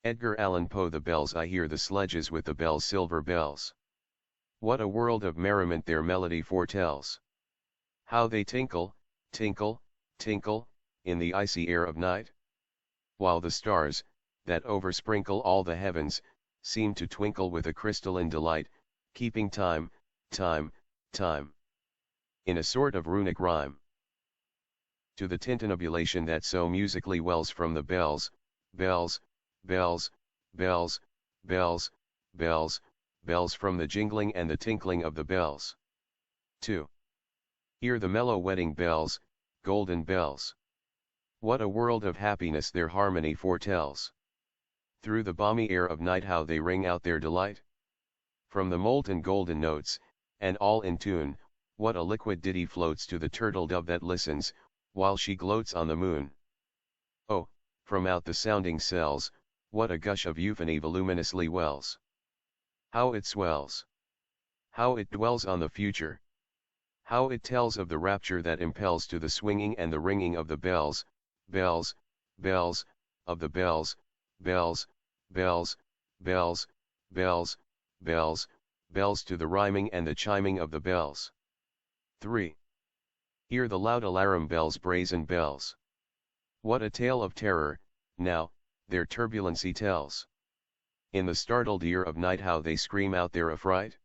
Edgar Allan Poe. The bells I hear, the sledges with the bells, silver bells. What a world of merriment their melody foretells. How they tinkle, tinkle, tinkle, in the icy air of night. While the stars, that oversprinkle all the heavens, seem to twinkle with a crystalline delight, keeping time, time, time. In a sort of runic rhyme. To the tintinnabulation that so musically wells from the bells, bells, bells, bells, bells, bells, bells, from the jingling and the tinkling of the bells. 2. Hear the mellow wedding bells, golden bells. What a world of happiness their harmony foretells. Through the balmy air of night how they ring out their delight. From the molten golden notes, and all in tune, what a liquid ditty floats to the turtle dove that listens, while she gloats on the moon. Oh, from out the sounding cells, what a gush of euphony voluminously wells. How it swells. How it dwells on the future. How it tells of the rapture that impels to the swinging and the ringing of the bells, bells, bells, of the bells, bells, bells, bells, bells, bells, bells, to the rhyming and the chiming of the bells. 3. Hear the loud alarum bells, brazen bells. What a tale of terror, now, their turbulency tells. In the startled ear of night how they scream out their affright.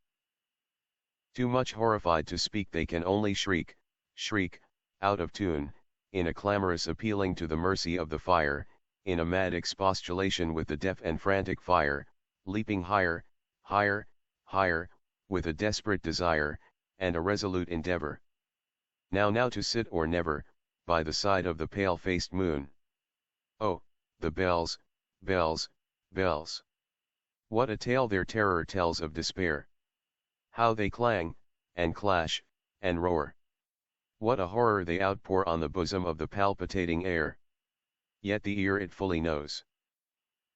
Too much horrified to speak, they can only shriek, shriek, out of tune, in a clamorous appealing to the mercy of the fire, in a mad expostulation with the deaf and frantic fire, leaping higher, higher, higher, with a desperate desire, and a resolute endeavor. Now to sit or never, by the side of the pale-faced moon. Oh, the bells, bells, bells. What a tale their terror tells of despair. How they clang, and clash, and roar. What a horror they outpour on the bosom of the palpitating air. Yet the ear it fully knows.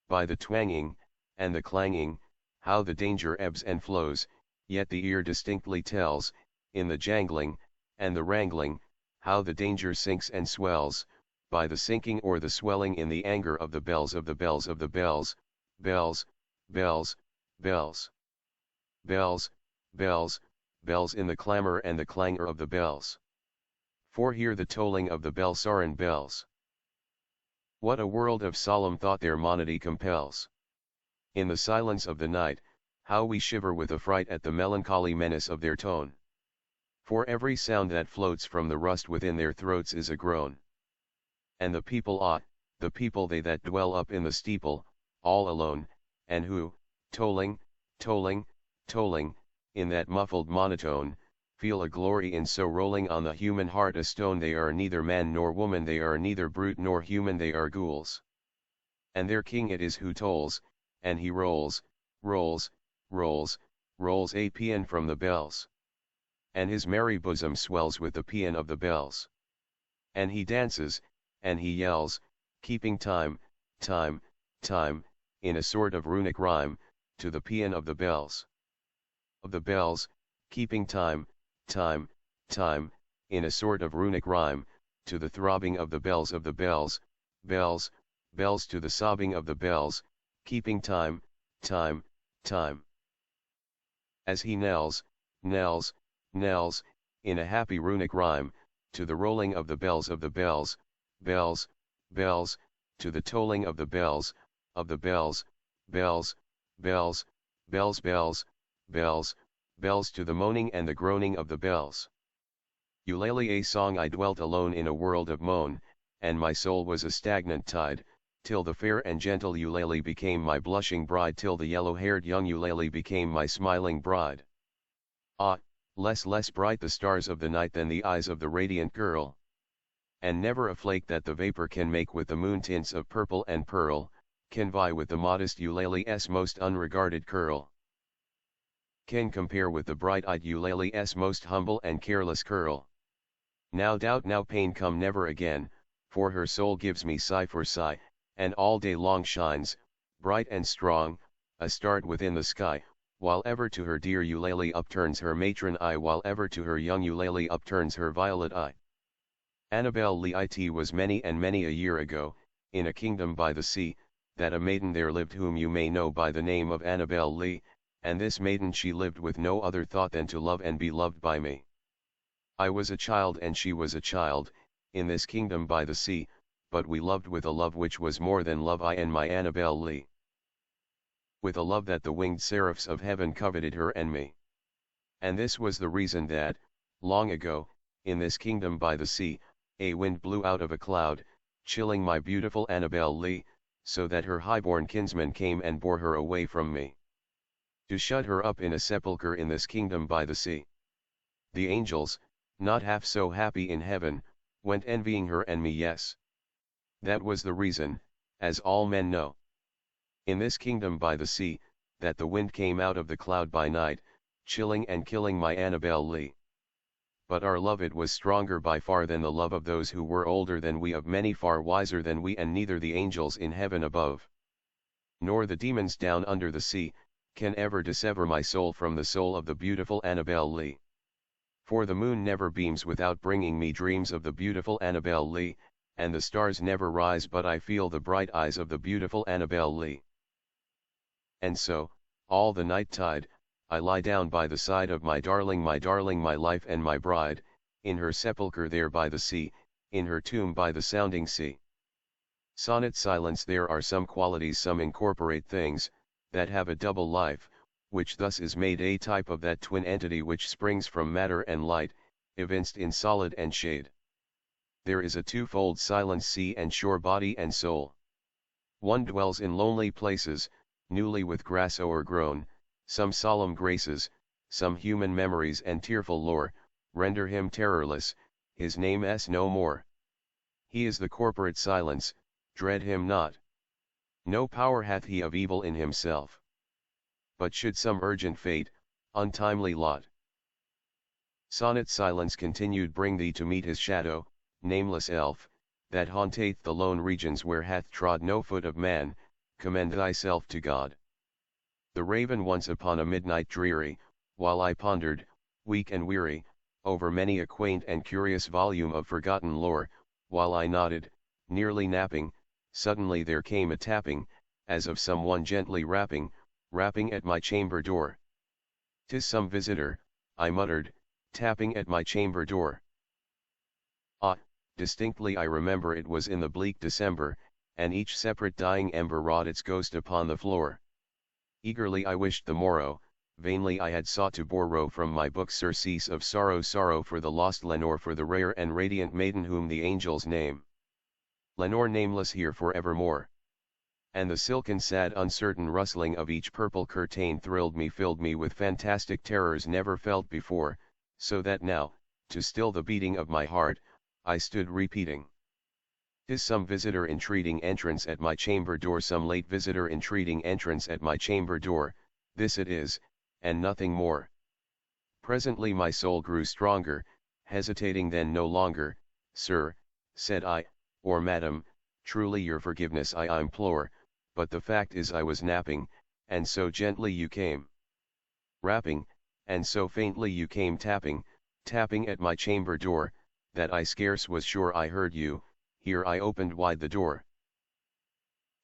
By the twanging, and the clanging, how the danger ebbs and flows, yet the ear distinctly tells, in the jangling, and the wrangling, how the danger sinks and swells, by the sinking or the swelling in the anger of the bells, of the bells, of the bells, bells, bells, bells. Bells, bells, bells, in the clamor and the clangor of the bells. 4. Hear the tolling of the bell-sarin bells. What a world of solemn thought their monody compels. In the silence of the night, how we shiver with affright at the melancholy menace of their tone. For every sound that floats from the rust within their throats is a groan. And the people the people they that dwell up in the steeple, all alone, and who, tolling, tolling, tolling, in that muffled monotone, feel a glory in so rolling on the human heart a stone. They are neither man nor woman, they are neither brute nor human, they are ghouls. And their king it is who tolls, and he rolls, rolls, rolls, rolls a paean from the bells. And his merry bosom swells with the paean of the bells. And he dances, and he yells, keeping time, time, time, in a sort of runic rhyme, to the paean of the bells. Of the bells, keeping time, time, time, in a sort of runic rhyme, to the throbbing of the bells, of the bells, bells, bells, to the sobbing of the bells, keeping time, time, time. As he knells, knells, knells, in a happy runic rhyme, to the rolling of the bells, of the bells, bells, bells, to the tolling of the bells, of the bells, bells, bells, bells, bells, bells, bells, to the moaning and the groaning of the bells. Eulalie, a song. I dwelt alone in a world of moan, and my soul was a stagnant tide, till the fair and gentle Eulalie became my blushing bride, till the yellow-haired young Eulalie became my smiling bride. Ah, less bright the stars of the night than the eyes of the radiant girl. And never a flake that the vapor can make with the moon tints of purple and pearl, can vie with the modest Eulalie's most unregarded curl. Can compare with the bright-eyed Eulalie's most humble and careless curl. Now doubt, now pain come never again, for her soul gives me sigh for sigh, and all day long shines, bright and strong, astart within the sky, while ever to her dear Eulalie upturns her matron eye, while ever to her young Eulalie upturns her violet eye. Annabel Lee. It was many and many a year ago, in a kingdom by the sea, that a maiden there lived whom you may know by the name of Annabel Lee, and this maiden she lived with no other thought than to love and be loved by me. I was a child and she was a child, in this kingdom by the sea, but we loved with a love which was more than love, I and my Annabel Lee. With a love that the winged seraphs of heaven coveted her and me. And this was the reason that, long ago, in this kingdom by the sea, a wind blew out of a cloud, chilling my beautiful Annabel Lee, so that her highborn kinsman came and bore her away from me, to shut her up in a sepulchre in this kingdom by the sea. The angels, not half so happy in heaven, went envying her and me. Yes. That was the reason, as all men know. In this kingdom by the sea, that the wind came out of the cloud by night, chilling and killing my Annabel Lee. But our love it was stronger by far than the love of those who were older than we, of many far wiser than we, and neither the angels in heaven above, nor the demons down under the sea, can ever dissever my soul from the soul of the beautiful Annabel Lee. For the moon never beams without bringing me dreams of the beautiful Annabel Lee, and the stars never rise but I feel the bright eyes of the beautiful Annabel Lee. And so, all the night tide, I lie down by the side of my darling, my life and my bride, in her sepulchre there by the sea, in her tomb by the sounding sea. Sonnet silence. There are some qualities, some incorporate things, that have a double life, which thus is made a type of that twin entity which springs from matter and light, evinced in solid and shade. There is a twofold silence, sea and shore, body and soul. One dwells in lonely places, newly with grass o'ergrown, some solemn graces, some human memories and tearful lore, render him terrorless, his name's no more. He is the corporate silence, dread him not. No power hath he of evil in himself. But should some urgent fate, untimely lot. Sonnet silence continued, bring thee to meet his shadow, nameless elf, that haunteth the lone regions where hath trod no foot of man, commend thyself to God. The raven once upon a midnight dreary, while I pondered, weak and weary, over many a quaint and curious volume of forgotten lore, while I nodded, nearly napping, suddenly there came a tapping, as of some one gently rapping at my chamber door. "'Tis some visitor," I muttered, tapping at my chamber door. Ah, distinctly I remember it was in the bleak December, and each separate dying ember wrought its ghost upon the floor. Eagerly I wished the morrow, vainly I had sought to borrow from my book surcease of sorrow, sorrow for the lost Lenore, for the rare and radiant maiden whom the angels name Lenore, nameless here for evermore. And the silken sad uncertain rustling of each purple curtain thrilled me, filled me with fantastic terrors never felt before, so that now, to still the beating of my heart, I stood repeating, "'Tis some visitor entreating entrance at my chamber door, some late visitor entreating entrance at my chamber door, this it is, and nothing more." Presently my soul grew stronger, hesitating then no longer. "Sir," said I, "or madam, truly your forgiveness I implore, but the fact is I was napping, and so gently you came rapping, and so faintly you came tapping at my chamber door, that I scarce was sure I heard you." Here I opened wide the door.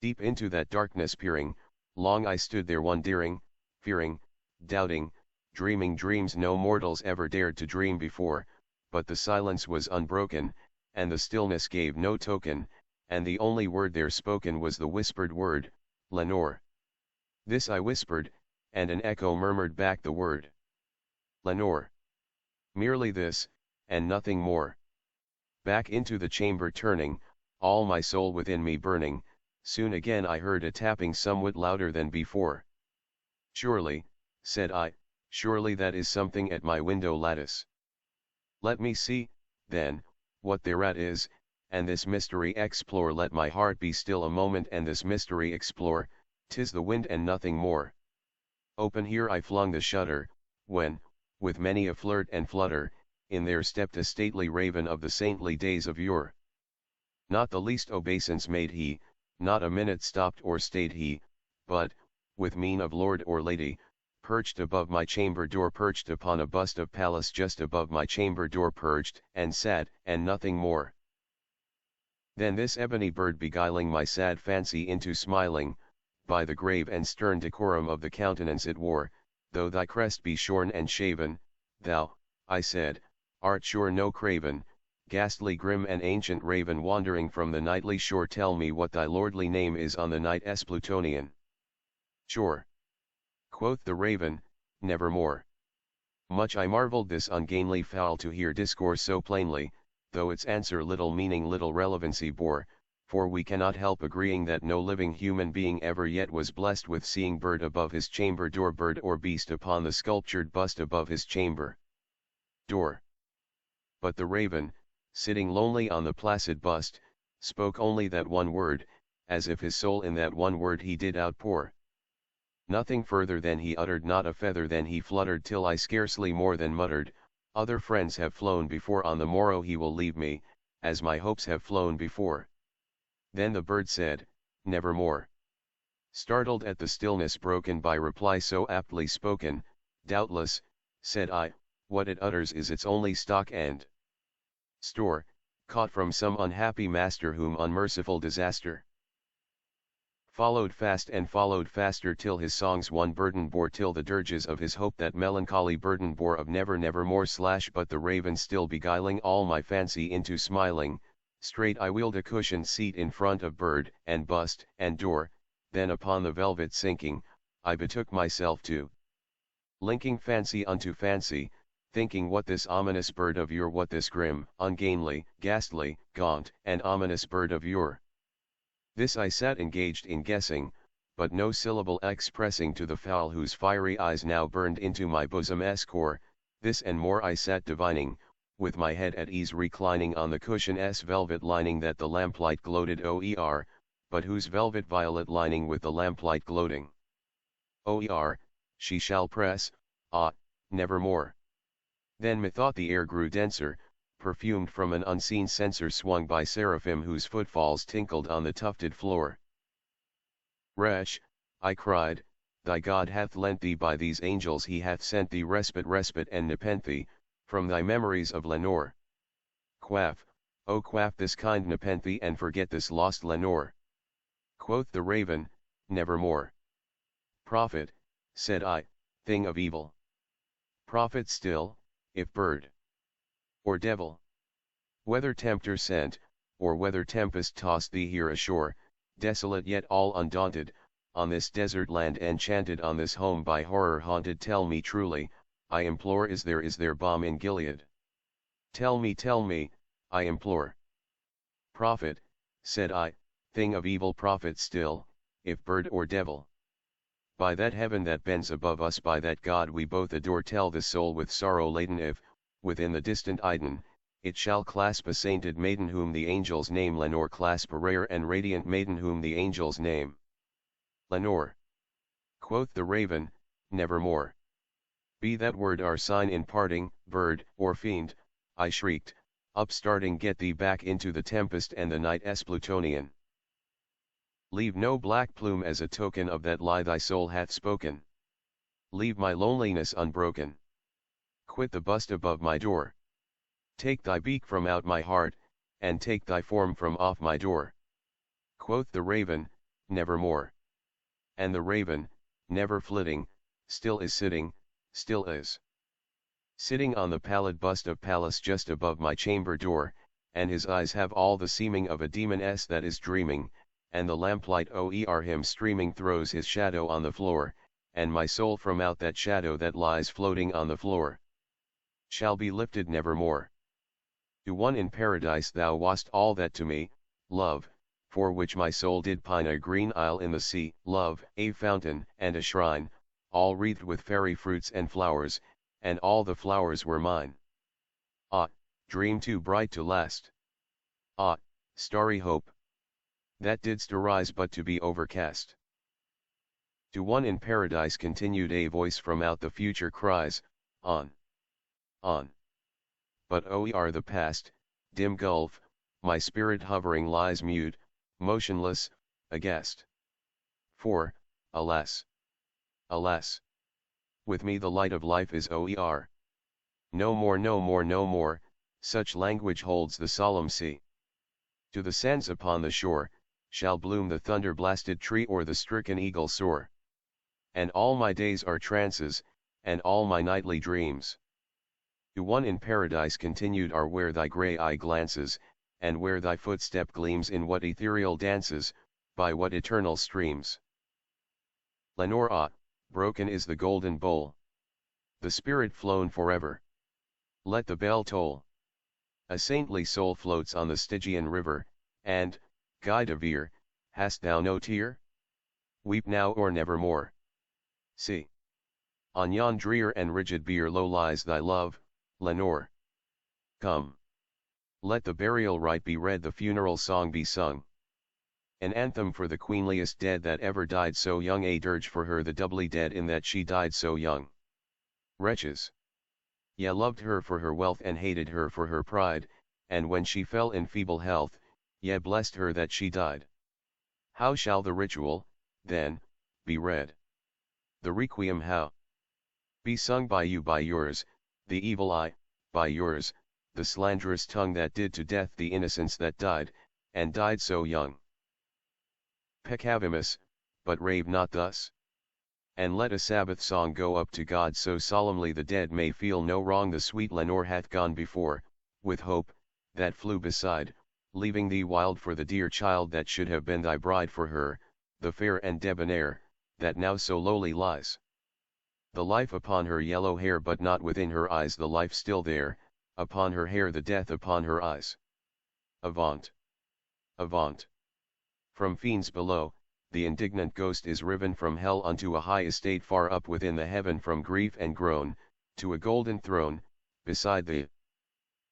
Deep into that darkness peering, long I stood there wondering, fearing, doubting, dreaming dreams no mortals ever dared to dream before, but the silence was unbroken, and the stillness gave no token, and the only word there spoken was the whispered word, "Lenore." This I whispered, and an echo murmured back the word, "Lenore." Merely this, and nothing more. Back into the chamber turning, all my soul within me burning, soon again I heard a tapping somewhat louder than before. "Surely," said I, "surely that is something at my window lattice. Let me see, then, what thereat is, and this mystery explore. Let my heart be still a moment and this mystery explore, 'tis the wind and nothing more." Open here I flung the shutter, when, with many a flirt and flutter, in there stepped a stately raven of the saintly days of yore. Not the least obeisance made he, not a minute stopped or stayed he, but, with mien of lord or lady, perched above my chamber door, perched upon a bust of Pallas just above my chamber door perched, and sat, and nothing more. Then this ebony bird beguiling my sad fancy into smiling, by the grave and stern decorum of the countenance it wore, though thy crest be shorn and shaven, thou, I said, art sure no craven, ghastly grim and ancient raven wandering from the nightly shore, tell me what thy lordly name is on the night Plutonian shore. Quoth the raven, nevermore. Much I marvelled this ungainly fowl to hear discourse so plainly, though its answer little meaning little relevancy bore, for we cannot help agreeing that no living human being ever yet was blessed with seeing bird above his chamber door, bird or beast upon the sculptured bust above his chamber door. But the raven, sitting lonely on the placid bust, spoke only that one word, as if his soul in that one word he did outpour. Nothing further than he uttered, not a feather than he fluttered, till I scarcely more than muttered, other friends have flown before, on the morrow he will leave me, as my hopes have flown before. Then the bird said, nevermore. Startled at the stillness broken by reply so aptly spoken, doubtless, said I, what it utters is its only stock and store, caught from some unhappy master whom unmerciful disaster followed fast and followed faster, till his songs one burden bore, till the dirges of his hope that melancholy burden bore of never nevermore. But the raven still beguiling all my fancy into smiling, straight I wheeled a cushioned seat in front of bird and bust and door, then upon the velvet sinking, I betook myself to linking fancy unto fancy, thinking what this ominous bird of yore, what this grim, ungainly, ghastly, gaunt, and ominous bird of yore. This I sat engaged in guessing, but no syllable expressing to the fowl whose fiery eyes now burned into my bosom's core. This and more I sat divining, with my head at ease reclining on the cushion's velvet lining that the lamplight gloated oer, but whose velvet violet lining with the lamplight gloating oer, she shall press, ah, nevermore. Then methought the air grew denser, perfumed from an unseen censer swung by seraphim whose footfalls tinkled on the tufted floor. Wretch, I cried, thy God hath lent thee by these angels, he hath sent thee respite and nepenthe, from thy memories of Lenore. Quaff, oh quaff this kind nepenthe and forget this lost Lenore. Quoth the raven, nevermore. Prophet, said I, thing of evil. Prophet still, if bird or devil. Whether tempter sent, or whether tempest tossed thee here ashore, desolate yet all undaunted, on this desert land enchanted, on this home by horror haunted, tell me truly, I implore, is there balm in Gilead? Tell me, I implore. Prophet, said I, thing of evil, prophet still, if bird or devil. By that heaven that bends above us, by that God we both adore, tell the soul with sorrow laden if, within the distant Eden, it shall clasp a sainted maiden whom the angels name Lenore, clasp a rare and radiant maiden whom the angels name Lenore. Quoth the raven, nevermore. Be that word our sign in parting, bird or fiend, I shrieked, upstarting, get thee back into the tempest and the night's Plutonian. Leave no black plume as a token of that lie thy soul hath spoken. Leave my loneliness unbroken. Quit the bust above my door. Take thy beak from out my heart, and take thy form from off my door. Quoth the raven, nevermore. And the raven, never flitting, still is sitting, still is sitting on the pallid bust of Pallas just above my chamber door, and his eyes have all the seeming of a demoness that is dreaming, and the lamplight oer him streaming throws his shadow on the floor, and my soul from out that shadow that lies floating on the floor shall be lifted nevermore. To one in paradise thou wast all that to me, love, for which my soul did pine, a green isle in the sea, love, a fountain and a shrine, all wreathed with fairy fruits and flowers, and all the flowers were mine. Ah, dream too bright to last. Ah, starry hope, that didst arise but to be overcast. To one in paradise, continued a voice from out the future, cries, on. But oer the past, dim gulf, my spirit hovering lies mute, motionless, aghast. For, alas, with me the light of life is oer. No more, such language holds the solemn sea. To the sands upon the shore, shall bloom the thunder-blasted tree or the stricken eagle soar. And all my days are trances, and all my nightly dreams. To one in paradise continued are where thy grey eye glances, and where thy footstep gleams in what ethereal dances, by what eternal streams. Lenore, ah, broken is the golden bowl. The spirit flown forever. Let the bell toll. A saintly soul floats on the Stygian river, and, Guy de Vere, hast thou no tear? Weep now or nevermore. See. On yon drear and rigid bier low lies thy love, Lenore. Come. Let the burial rite be read, the funeral song be sung. An anthem for the queenliest dead that ever died so young, a dirge for her the doubly dead in that she died so young. Wretches! Ye loved her for her wealth and hated her for her pride, and when she fell in feeble health, ye blessed her that she died. How shall the ritual, then, be read? The requiem how? Be sung by you, by yours, the evil eye, by yours, the slanderous tongue that did to death the innocents that died, and died so young. Peccavimus, but rave not thus. And let a Sabbath song go up to God so solemnly the dead may feel no wrong. The sweet Lenore hath gone before, with hope, that flew beside, leaving thee wild for the dear child that should have been thy bride for her, the fair and debonair, that now so lowly lies. The life upon her yellow hair but not within her eyes, the life still there, upon her hair the death upon her eyes. Avaunt! Avaunt! From fiends below, the indignant ghost is riven from hell unto a high estate far up within the heaven, from grief and groan, to a golden throne, beside the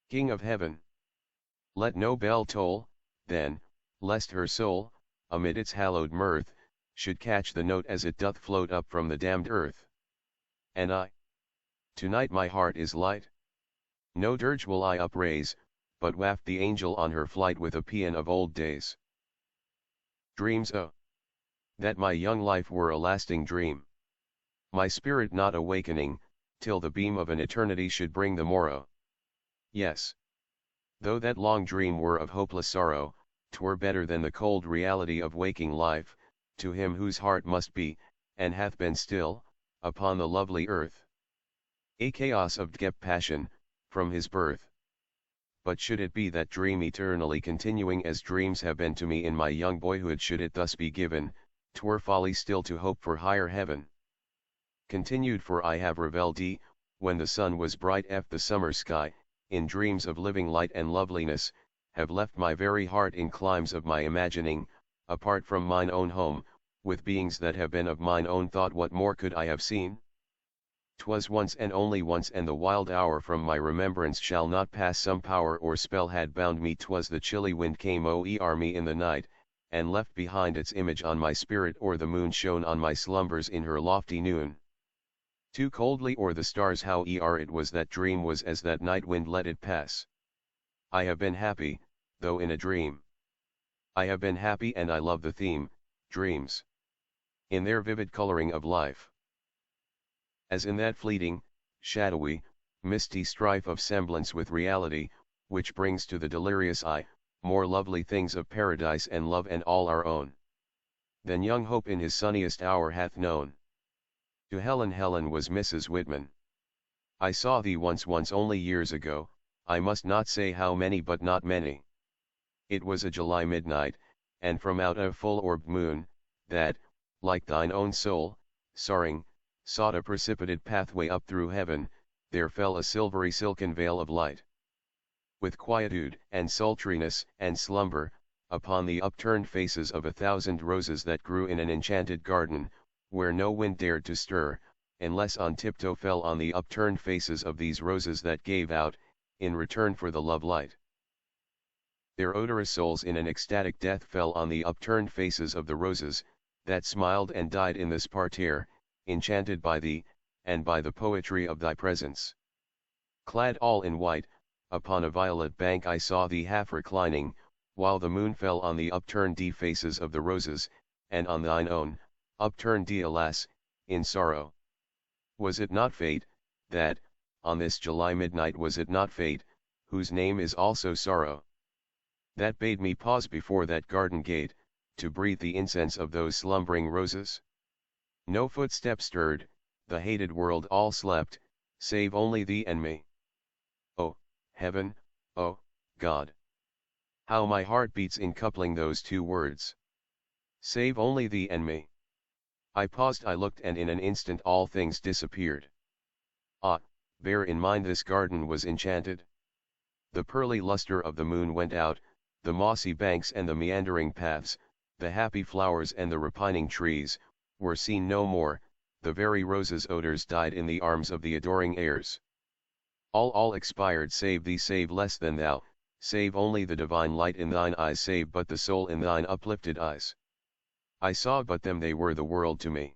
King of heaven. Let no bell toll, then, lest her soul, amid its hallowed mirth, should catch the note as it doth float up from the damned earth. And I? Tonight my heart is light. No dirge will I upraise, but waft the angel on her flight with a paean of old days. Dreams, oh! That my young life were a lasting dream. My spirit not awakening, till the beam of an eternity should bring the morrow. Yes. Though that long dream were of hopeless sorrow, 'twere better than the cold reality of waking life, to him whose heart must be, and hath been still, upon the lovely earth. A chaos of dgep passion, from his birth. But should it be that dream eternally continuing as dreams have been to me in my young boyhood, should it thus be given, 'twere folly still to hope for higher heaven. Continued, for I have revelled, when the sun was bright the summer sky, in dreams of living light and loveliness, have left my very heart in climes of my imagining, apart from mine own home, with beings that have been of mine own thought. What more could I have seen? 'Twas once and only once, and the wild hour from my remembrance shall not pass. Some power or spell had bound me, 'twas the chilly wind came o'er me in the night, and left behind its image on my spirit, or the moon shone on my slumbers in her lofty noon. Too coldly o'er the stars howe'er it was, that dream was as that night wind let it pass. I have been happy, though in a dream. I have been happy, and I love the theme, dreams, in their vivid coloring of life. As in that fleeting, shadowy, misty strife of semblance with reality, which brings to the delirious eye, more lovely things of paradise and love and all our own, than young hope in his sunniest hour hath known. To Helen, Helen was Mrs. Whitman. I saw thee once only years ago, I must not say how many, but not many. It was a July midnight, and from out a full-orbed moon, that, like thine own soul, soaring, sought a precipitate pathway up through heaven, there fell a silvery silken veil of light. With quietude, and sultriness, and slumber, upon the upturned faces of 1,000 roses that grew in an enchanted garden, where no wind dared to stir, unless on tiptoe fell on the upturned faces of these roses that gave out, in return for the love light, their odorous souls. In an ecstatic death fell on the upturned faces of the roses, that smiled and died in this parterre, enchanted by thee, and by the poetry of thy presence. Clad all in white, upon a violet bank I saw thee half reclining, while the moon fell on the upturned faces of the roses, and on thine own, upturned alas, in sorrow. Was it not fate, that, on this July midnight, was it not fate, whose name is also sorrow, that bade me pause before that garden gate, to breathe the incense of those slumbering roses? No footstep stirred, the hated world all slept, save only thee and me. Oh, heaven, oh, God! How my heart beats in coupling those two words. Save only thee and me. I paused, I looked, and in an instant all things disappeared. Ah, bear in mind this garden was enchanted. The pearly luster of the moon went out, the mossy banks and the meandering paths, the happy flowers and the repining trees, were seen no more, the very roses' odors died in the arms of the adoring airs. All expired save thee, save less than thou, save only the divine light in thine eyes, save but the soul in thine uplifted eyes. I saw but them, they were the world to me.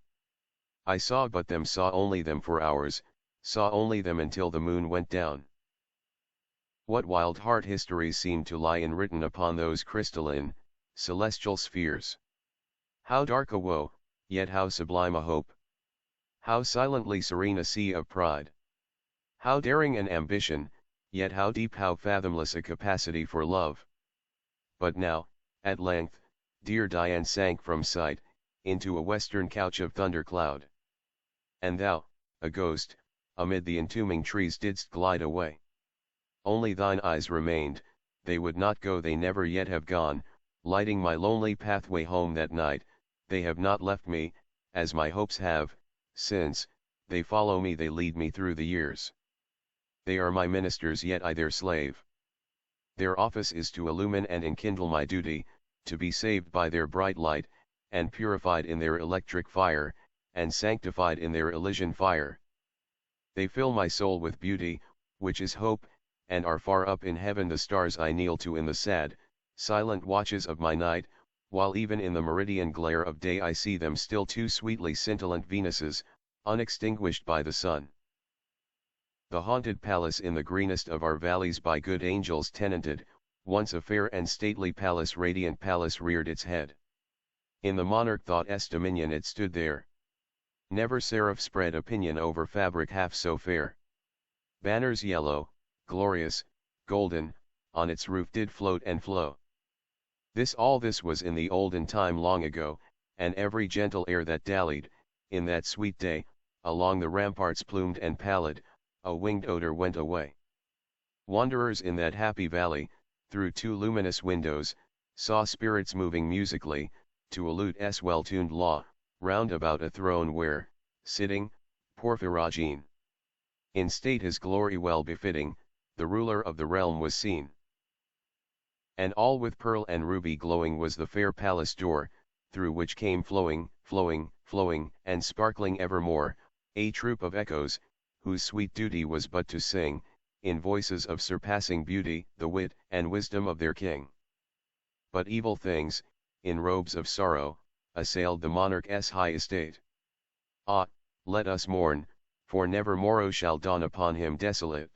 I saw but them, saw only them for hours, saw only them until the moon went down. What wild heart histories seemed to lie enwritten upon those crystalline, celestial spheres! How dark a woe, yet how sublime a hope! How silently serene a sea of pride! How daring an ambition, yet how deep, how fathomless a capacity for love! But now, at length, dear Diane sank from sight, into a western couch of thundercloud. And thou, a ghost, amid the entombing trees didst glide away. Only thine eyes remained, they would not go, they never yet have gone, lighting my lonely pathway home that night. They have not left me, as my hopes have, since, they follow me, they lead me through the years. They are my ministers, yet I their slave. Their office is to illumine and enkindle my duty, to be saved by their bright light, and purified in their electric fire, and sanctified in their Elysian fire. They fill my soul with beauty, which is hope, and are far up in heaven the stars I kneel to in the sad, silent watches of my night, while even in the meridian glare of day I see them still, two sweetly scintillant Venuses, unextinguished by the sun. The haunted palace in the greenest of our valleys by good angels tenanted, once a fair and stately palace, radiant palace reared its head. In the monarch thought's dominion it stood there. Never seraph spread a pinion over fabric half so fair. Banners yellow, glorious, golden, on its roof did float and flow. All this was in the olden time long ago, and every gentle air that dallied, in that sweet day, along the ramparts plumed and pallid, a winged odor went away. Wanderers in that happy valley, through two luminous windows, saw spirits moving musically, to a lute's well-tuned law, round about a throne where, sitting, Porphyrogene, in state his glory well befitting, the ruler of the realm was seen. And all with pearl and ruby glowing was the fair palace door, through which came flowing, and sparkling evermore, a troop of echoes, whose sweet duty was but to sing, in voices of surpassing beauty, the wit and wisdom of their king. But evil things, in robes of sorrow, assailed the monarch's high estate. Ah, let us mourn, for never morrow shall dawn upon him desolate.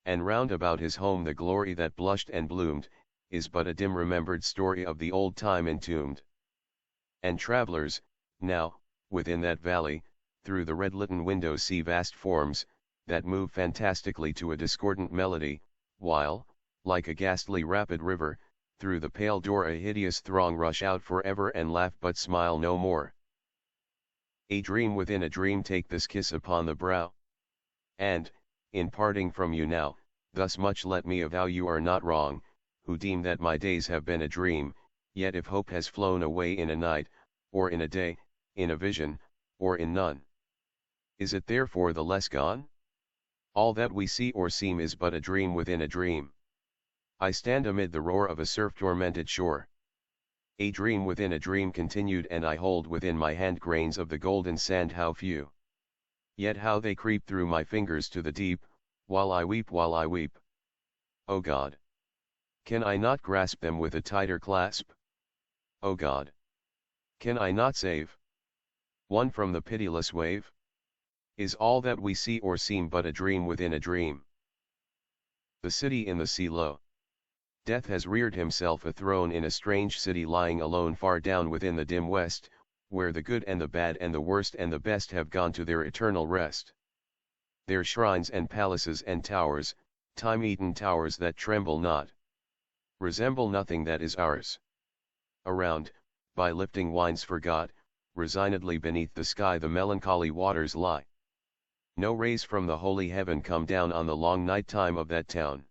And round about his home the glory that blushed and bloomed, is but a dim remembered story of the old time entombed. And travelers, now, within that valley, through the red-litten windows see vast forms, that move fantastically to a discordant melody, while, like a ghastly rapid river, through the pale door a hideous throng rush out forever and laugh but smile no more. A dream within a dream, take this kiss upon the brow. And, in parting from you now, thus much let me avow, you are not wrong, who deem that my days have been a dream. Yet if hope has flown away in a night, or in a day, in a vision, or in none, is it therefore the less gone? All that we see or seem is but a dream within a dream. I stand amid the roar of a surf-tormented shore. A dream within a dream continued, and I hold within my hand grains of the golden sand, how few! Yet how they creep through my fingers to the deep, while I weep, while I weep. O God! Can I not grasp them with a tighter clasp? O God! Can I not save one from the pitiless wave? Is all that we see or seem but a dream within a dream? The city in the sea low. Death has reared himself a throne in a strange city lying alone far down within the dim west, where the good and the bad and the worst and the best have gone to their eternal rest. Their shrines and palaces and towers, time-eaten towers that tremble not. resemble nothing that is ours. Around, by lifting wines forgot, resignedly beneath the sky the melancholy waters lie. No rays from the holy heaven come down on the long night time of that town.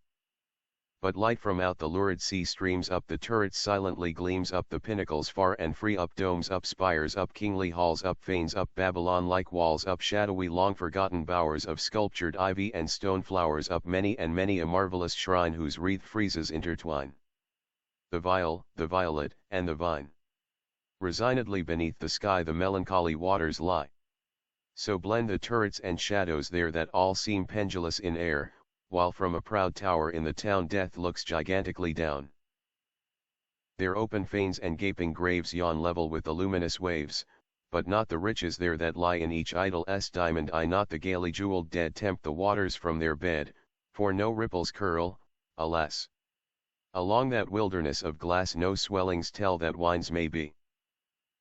But light from out the lurid sea streams up the turrets, silently gleams up the pinnacles far and free, up domes, up spires, up kingly halls, up fanes, up Babylon-like walls, up shadowy long-forgotten bowers of sculptured ivy and stone flowers, up many and many a marvelous shrine whose wreathed friezes intertwine the viol, the violet, and the vine. Resignedly beneath the sky the melancholy waters lie. So blend the turrets and shadows there that all seem pendulous in air, while from a proud tower in the town death looks gigantically down. Their open fanes and gaping graves yawn level with the luminous waves, but not the riches there that lie in each idol's diamond eye, not the gaily jeweled dead tempt the waters from their bed, for no ripples curl, alas. Along that wilderness of glass no swellings tell that wines may be.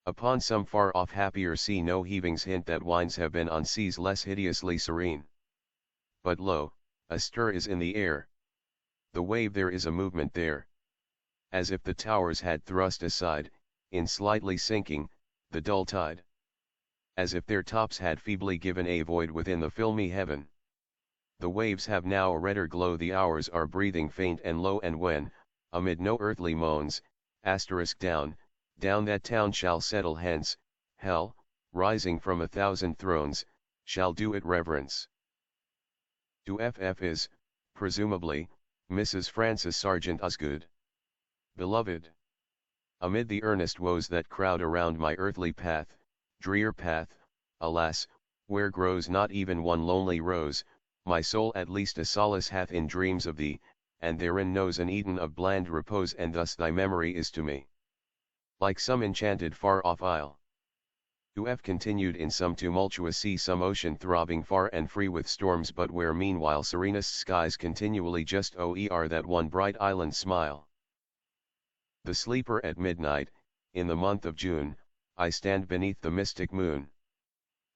Upon some far-off happier sea no heavings hint that wines have been on seas less hideously serene. But lo, a stir is in the air. The wave there is a movement there. As if the towers had thrust aside, in slightly sinking, the dull tide. As if their tops had feebly given a void within the filmy heaven. The waves have now a redder glow, the hours are breathing faint and low, and when, amid no earthly moans, down, down that town shall settle hence, hell, rising from 1,000 thrones, shall do it reverence. To FF is, presumably, Mrs. Frances Sargent Osgood. Beloved. Amid the earnest woes that crowd around my earthly path, drear path, alas, where grows not even one lonely rose, my soul at least a solace hath in dreams of thee, and therein knows an Eden of bland repose, and thus thy memory is to me like some enchanted far-off isle. To F continued in some tumultuous sea, some ocean throbbing far and free with storms, but where meanwhile serenest skies continually just oer that one bright island smile. The sleeper at midnight, in the month of June, I stand beneath the mystic moon.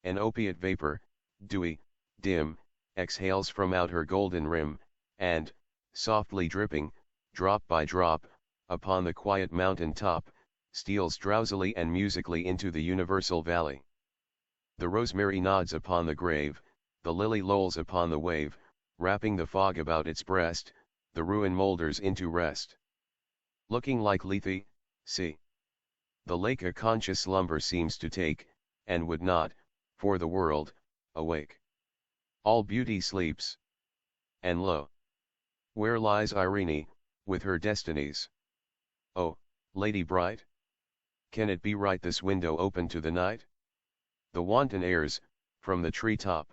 An opiate vapor, dewy, dim, exhales from out her golden rim, and, softly dripping, drop by drop, upon the quiet mountain top, steals drowsily and musically into the universal valley. The rosemary nods upon the grave, the lily lolls upon the wave, wrapping the fog about its breast, the ruin moulders into rest. Looking like Lethe, see. The lake a conscious slumber seems to take, and would not, for the world, awake. All beauty sleeps. And lo! Where lies Irene, with her destinies? Oh, lady bright? Can it be right this window open to the night? The wanton airs, from the tree top.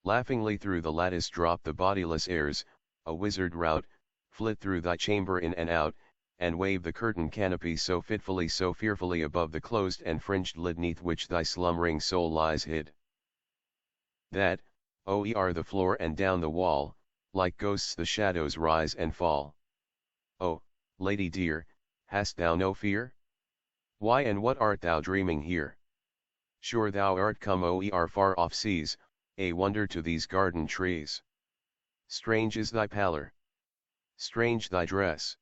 Laughingly through the lattice drop the bodiless airs, a wizard rout, flit through thy chamber in and out, and wave the curtain canopy so fitfully, so fearfully above the closed and fringed lid neath which thy slumbering soul lies hid. That, oer the floor and down the wall, like ghosts the shadows rise and fall. Oh, lady dear, hast thou no fear? Why and what art thou dreaming here? Sure thou art come oer far off seas, a wonder to these garden trees. Strange is thy pallor. Strange thy dress.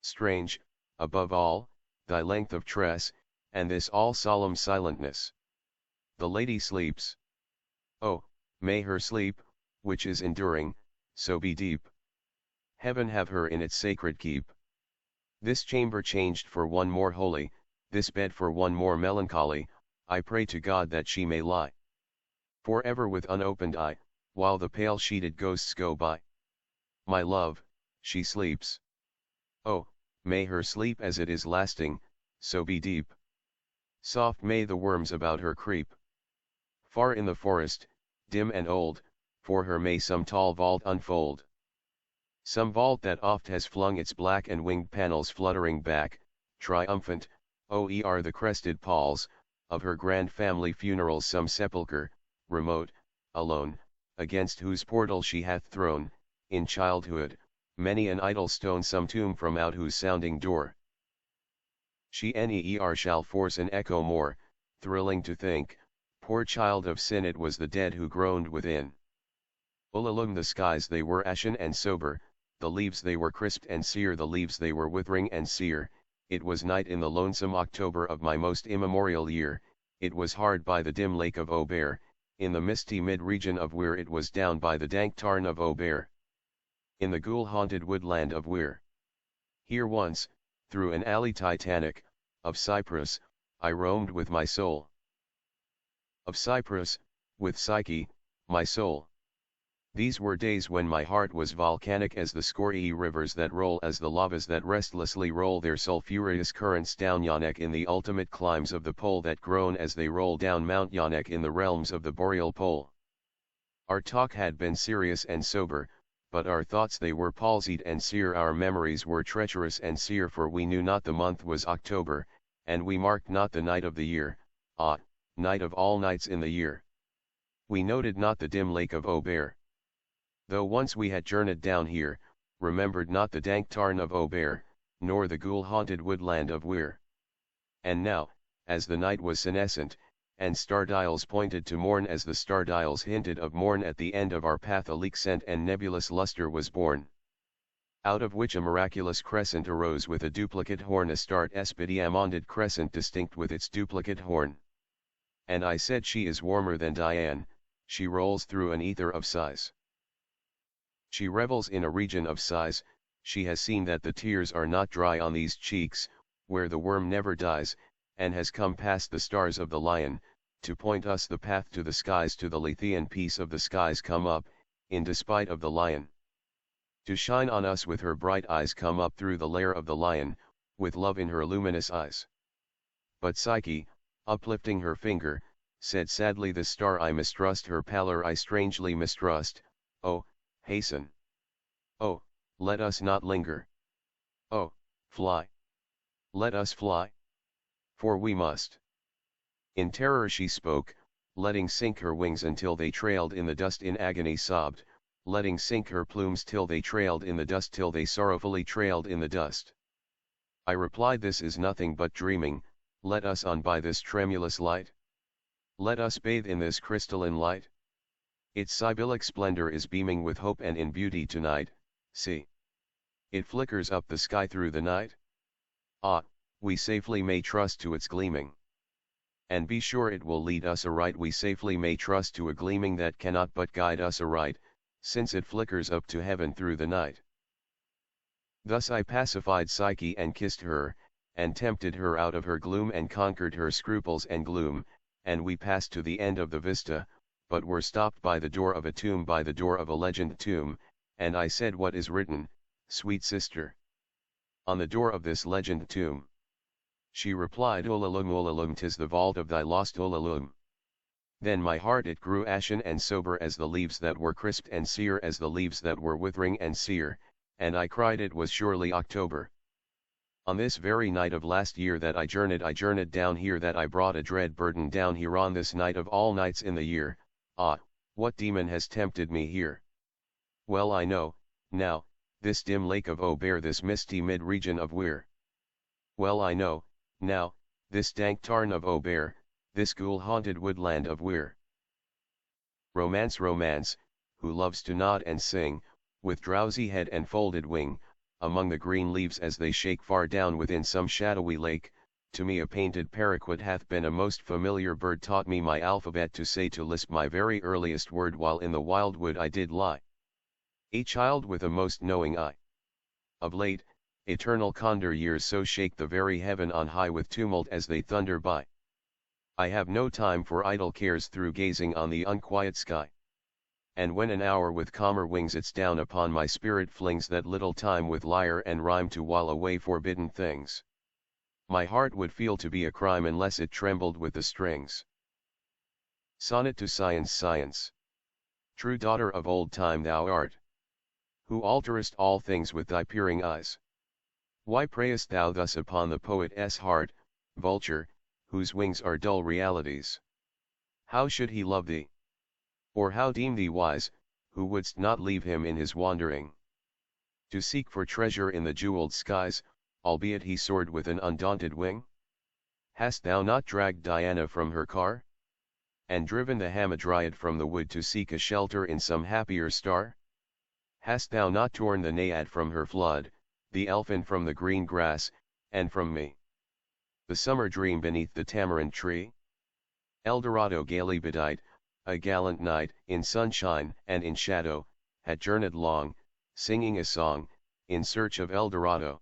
Strange, above all, thy length of tress, and this all solemn silentness. The lady sleeps. Oh, may her sleep, which is enduring, so be deep. Heaven have her in its sacred keep. This chamber changed for one more holy, this bed for one more melancholy, I pray to God that she may lie for ever with unopened eye, while the pale sheeted ghosts go by. My love, she sleeps. Oh, may her sleep as it is lasting, so be deep. Soft may the worms about her creep. Far in the forest, dim and old, for her may some tall vault unfold. Some vault that oft has flung its black and winged panels fluttering back, triumphant, oer the crested palls, of her grand family funerals, some sepulchre, remote, alone, against whose portal she hath thrown, in childhood, many an idle stone, some tomb from out whose sounding door she ne'er shall force an echo more, thrilling to think, poor child of sin, it was the dead who groaned within. Ulalume the skies they were ashen and sober, the leaves they were crisped and sere, the leaves they were withering and sere. It was night in the lonesome October of my most immemorial year, it was hard by the dim lake of Aubert, in the misty mid-region of Weir, it was down by the dank tarn of Aubert, in the ghoul-haunted woodland of Weir. Here once, through an alley titanic, of Cyprus, I roamed with my soul. Of Cyprus, with Psyche, my soul. These were days when my heart was volcanic as the scorii rivers that roll, as the lavas that restlessly roll their sulphurous currents down Yonec in the ultimate climbs of the pole, that groan as they roll down Mount Yonec in the realms of the boreal pole. Our talk had been serious and sober, but our thoughts they were palsied and sere, our memories were treacherous and sere, for we knew not the month was October, and we marked not the night of the year, ah, night of all nights in the year. We noted not the dim lake of Aubert. Though once we had journeyed down here, remembered not the dank tarn of Aubert, nor the ghoul-haunted woodland of Weir. And now, as the night was senescent, and star-dials pointed to morn, as the star-dials hinted of morn, at the end of our path a leak scent and nebulous lustre was born, out of which a miraculous crescent arose with a duplicate horn, a start diamonded crescent distinct with its duplicate horn. And I said, she is warmer than Diane, she rolls through an ether of sighs. She revels in a region of sighs, she has seen that the tears are not dry on these cheeks, where the worm never dies, and has come past the stars of the lion, to point us the path to the skies, to the Lethean peace of the skies, come up, in despite of the lion. To shine on us with her bright eyes, come up through the lair of the lion, with love in her luminous eyes. But Psyche, uplifting her finger, said sadly, the star I mistrust, her pallor I strangely mistrust, oh, hasten. Oh, let us not linger. Oh, fly. Let us fly. For we must. In terror she spoke, letting sink her wings until they trailed in the dust, in agony sobbed, letting sink her plumes till they trailed in the dust, till they sorrowfully trailed in the dust. I replied, this is nothing but dreaming, let us on by this tremulous light. Let us bathe in this crystalline light. Its sibyllic splendor is beaming with hope and in beauty tonight, see. It flickers up the sky through the night. Ah, we safely may trust to its gleaming. And be sure it will lead us aright, we safely may trust to a gleaming that cannot but guide us aright, since it flickers up to heaven through the night. Thus I pacified Psyche and kissed her, and tempted her out of her gloom, and conquered her scruples and gloom, and we passed to the end of the vista, but were stopped by the door of a tomb, by the door of a legend tomb, and I said, what is written, sweet sister, on the door of this legend tomb? She replied, Ulalume, Ulalume, 'tis the vault of thy lost Ulalume. Then my heart it grew ashen and sober as the leaves that were crisped and sere, as the leaves that were withering and sere, and I cried, it was surely October. On this very night of last year that I journeyed down here, that I brought a dread burden down here, on this night of all nights in the year. Ah, what demon has tempted me here? Well I know, now, this dim lake of Aubert, this misty mid-region of Weir. Well I know, now, this dank tarn of Aubert, this ghoul-haunted woodland of Weir. Romance, romance, who loves to nod and sing, with drowsy head and folded wing, among the green leaves as they shake far down within some shadowy lake, to me a painted paraquet hath been a most familiar bird, taught me my alphabet to say, to lisp my very earliest word, while in the wildwood I did lie. A child with a most knowing eye. Of late, eternal condor years so shake the very heaven on high with tumult as they thunder by. I have no time for idle cares through gazing on the unquiet sky. And when an hour with calmer wings its down upon my spirit flings, that little time with lyre and rhyme to while away forbidden things, my heart would feel to be a crime unless it trembled with the strings. Sonnet to Science, Science. True daughter of old time thou art, who alterest all things with thy peering eyes. Why preyest thou thus upon the poet's heart, vulture, whose wings are dull realities? How should he love thee? Or how deem thee wise, who wouldst not leave him in his wandering, to seek for treasure in the jeweled skies, albeit he soared with an undaunted wing? Hast thou not dragged Diana from her car, and driven the Hamadryad from the wood to seek a shelter in some happier star? Hast thou not torn the naiad from her flood, the elfin from the green grass, and from me the summer dream beneath the tamarind tree? Eldorado gaily bedight, a gallant knight, in sunshine and in shadow, had journeyed long, singing a song, in search of Eldorado.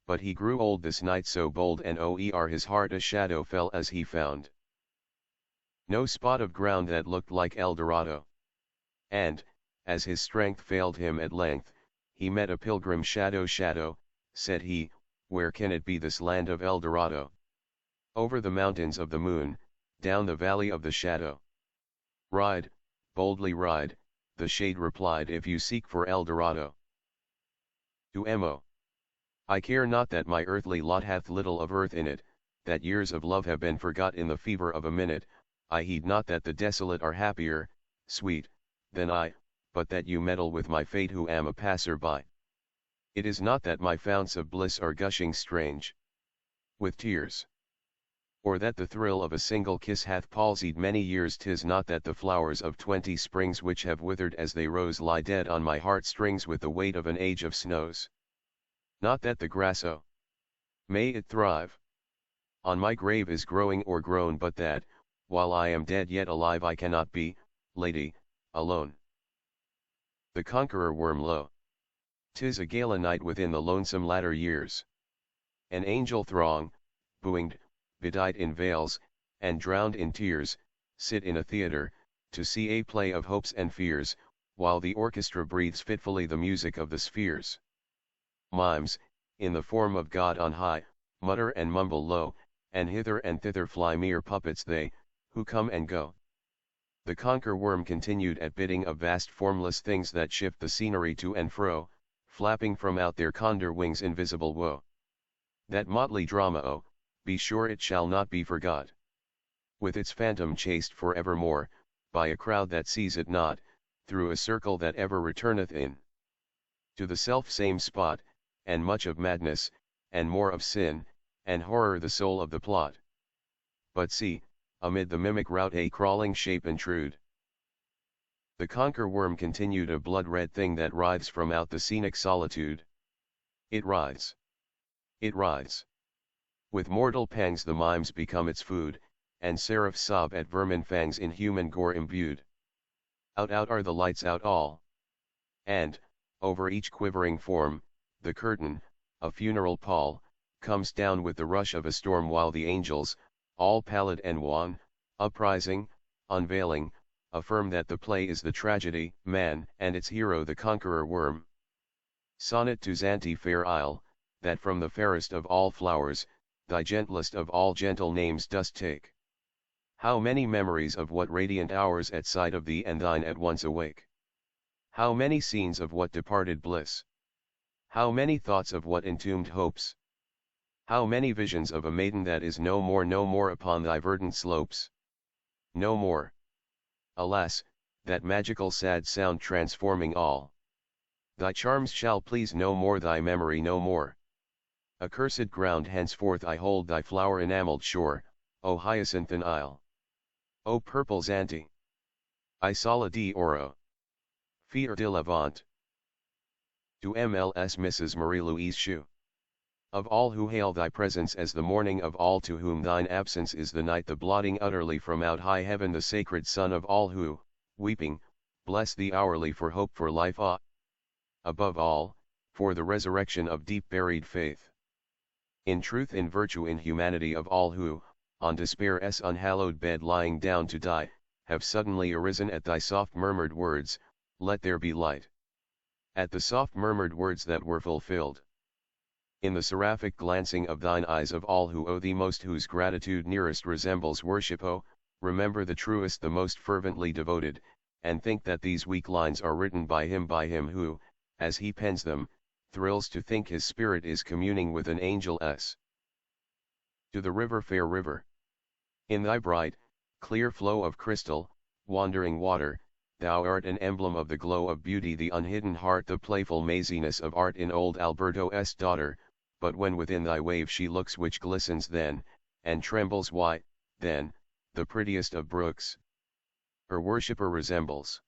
But he grew old, this knight so bold, and his heart a shadow fell as he found no spot of ground that looked like Eldorado. And, as his strength failed him at length, he met a pilgrim. Shadow, said he, where can it be, this land of Eldorado? Over the mountains of the moon, down the valley of the shadow. Ride, boldly ride, the shade replied, if you seek for Eldorado. Mo. I care not that my earthly lot hath little of earth in it, that years of love have been forgot in the fever of a minute. I heed not that the desolate are happier, sweet, than I, but that you meddle with my fate who am a passer-by. It is not that my founts of bliss are gushing strange with tears, or that the thrill of a single kiss hath palsied many years. 'Tis not that the flowers of 20 springs which have withered as they rose lie dead on my heart strings with the weight of an age of snows. Not that the grass, oh, may it thrive, on my grave is growing or grown, but that, while I am dead yet alive I cannot be, lady, alone. The Conqueror Worm. Lo! 'Tis a gala night within the lonesome latter years. An angel throng, booinged, bedight in veils, and drowned in tears, sit in a theatre, to see a play of hopes and fears, while the orchestra breathes fitfully the music of the spheres. Mimes, in the form of God on high, mutter and mumble low, and hither and thither fly, mere puppets they, who come and go. The Conqueror Worm continued at bidding of vast formless things that shift the scenery to and fro, flapping from out their condor wings invisible woe. That motley drama, oh, be sure it shall not be forgot, with its phantom chased for evermore, by a crowd that sees it not, through a circle that ever returneth in to the self-same spot, and much of madness, and more of sin, and horror the soul of the plot. But see, amid the mimic rout a crawling shape intrude. The Conqueror Worm continued, a blood-red thing that writhes from out the scenic solitude. It writhes. It writhes. With mortal pangs the mimes become its food, and seraphs sob at vermin fangs in human gore imbued. Out are the lights, out all. And, over each quivering form, the curtain, a funeral pall, comes down with the rush of a storm, while the angels, all pallid and wan, uprising, unveiling, affirm that the play is the tragedy, man, and its hero the Conqueror Worm. Sonnet to Zante, fair isle, that from the fairest of all flowers, thy gentlest of all gentle names dost take. How many memories of what radiant hours at sight of thee and thine at once awake! How many scenes of what departed bliss! How many thoughts of what entombed hopes! How many visions of a maiden that is no more upon thy verdant slopes! No more! Alas, that magical sad sound transforming all thy charms shall please no more, thy memory no more. Accursed ground, henceforth I hold thy flower enamelled shore, O hyacinthine isle! O purple Zante! Isola di oro! Fier de Levant! To MLS Mrs. Marie-Louise Shue. Of all who hail thy presence as the morning of all, to whom thine absence is the night, the blotting utterly from out high heaven, the sacred son of all who, weeping, bless thee hourly for hope, for life, above all, for the resurrection of deep buried faith. In truth, in virtue, in humanity, of all who, on despair's unhallowed bed lying down to die, have suddenly arisen at thy soft murmured words, let there be light. At the soft murmured words that were fulfilled. In the seraphic glancing of thine eyes, of all who owe thee most, whose gratitude nearest resembles worship, oh, remember the truest, the most fervently devoted, and think that these weak lines are written by him who, as he pens them, thrills to think his spirit is communing with an angel's. To the river, fair river. In thy bright, clear flow of crystal, wandering water, thou art an emblem of the glow of beauty, the unhidden heart, the playful maziness of art in old Alberto's daughter, but when within thy wave she looks, which glistens then, and trembles, why, then, the prettiest of brooks her worshipper resembles.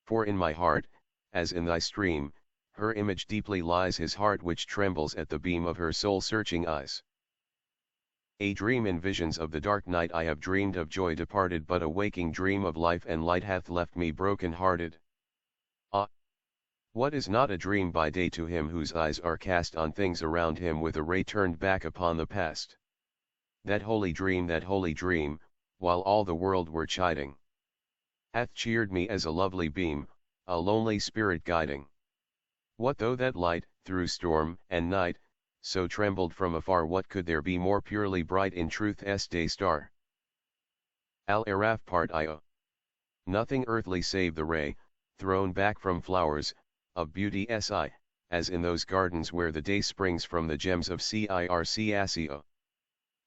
For in my heart, as in thy stream, her image deeply lies his heart which trembles at the beam of her soul-searching eyes. A dream in visions of the dark night I have dreamed of joy departed, but a waking dream of life and light hath left me broken-hearted. Ah! What is not a dream by day to him whose eyes are cast on things around him with a ray turned back upon the past? That holy dream, while all the world were chiding, hath cheered me as a lovely beam, a lonely spirit guiding. What though that light, through storm and night, so trembled from afar, what could there be more purely bright in truth's day star? Aaraaf Part I. Nothing earthly save the ray, thrown back from flowers, of beauty si, as in those gardens where the day springs from the gems of circasio.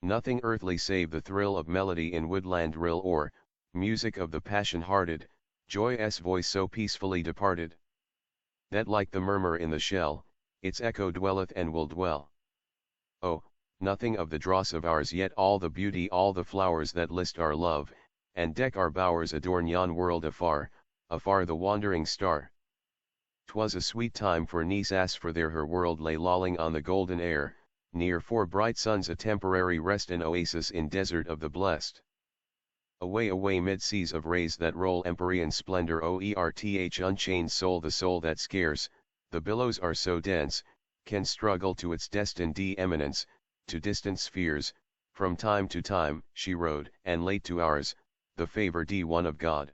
Nothing earthly save the thrill of melody in woodland rill, or music of the passion-hearted, joyous voice so peacefully departed, that like the murmur in the shell, its echo dwelleth and will dwell. Oh, nothing of the dross of ours, yet all the beauty, all the flowers that list our love, and deck our bowers, adorn yon world afar, afar the wandering star. 'Twas a sweet time for Nisus, for there her world lay lolling on the golden air, near 4 bright suns, a temporary rest, an oasis in desert of the blessed. Away, away mid seas of rays that roll, empyrean splendor, oerth unchained soul, the soul that scarce, the billows are so dense, can struggle to its destined eminence, to distant spheres. From time to time she rode, and late to ours, the favored one of God.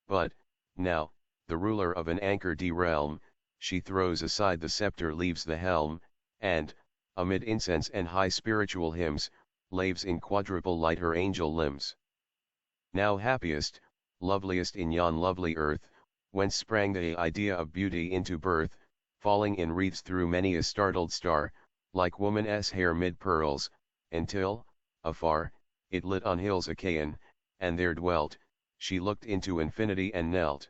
But, now, the ruler of an anchored realm, she throws aside the scepter, leaves the helm, and, amid incense and high spiritual hymns, laves in quadruple light her angel limbs. Now happiest, loveliest in yon lovely earth, whence sprang the idea of beauty into birth, falling in wreaths through many a startled star, like woman's hair mid pearls, until, afar, it lit on hills Achaean, and there dwelt, she looked into infinity and knelt.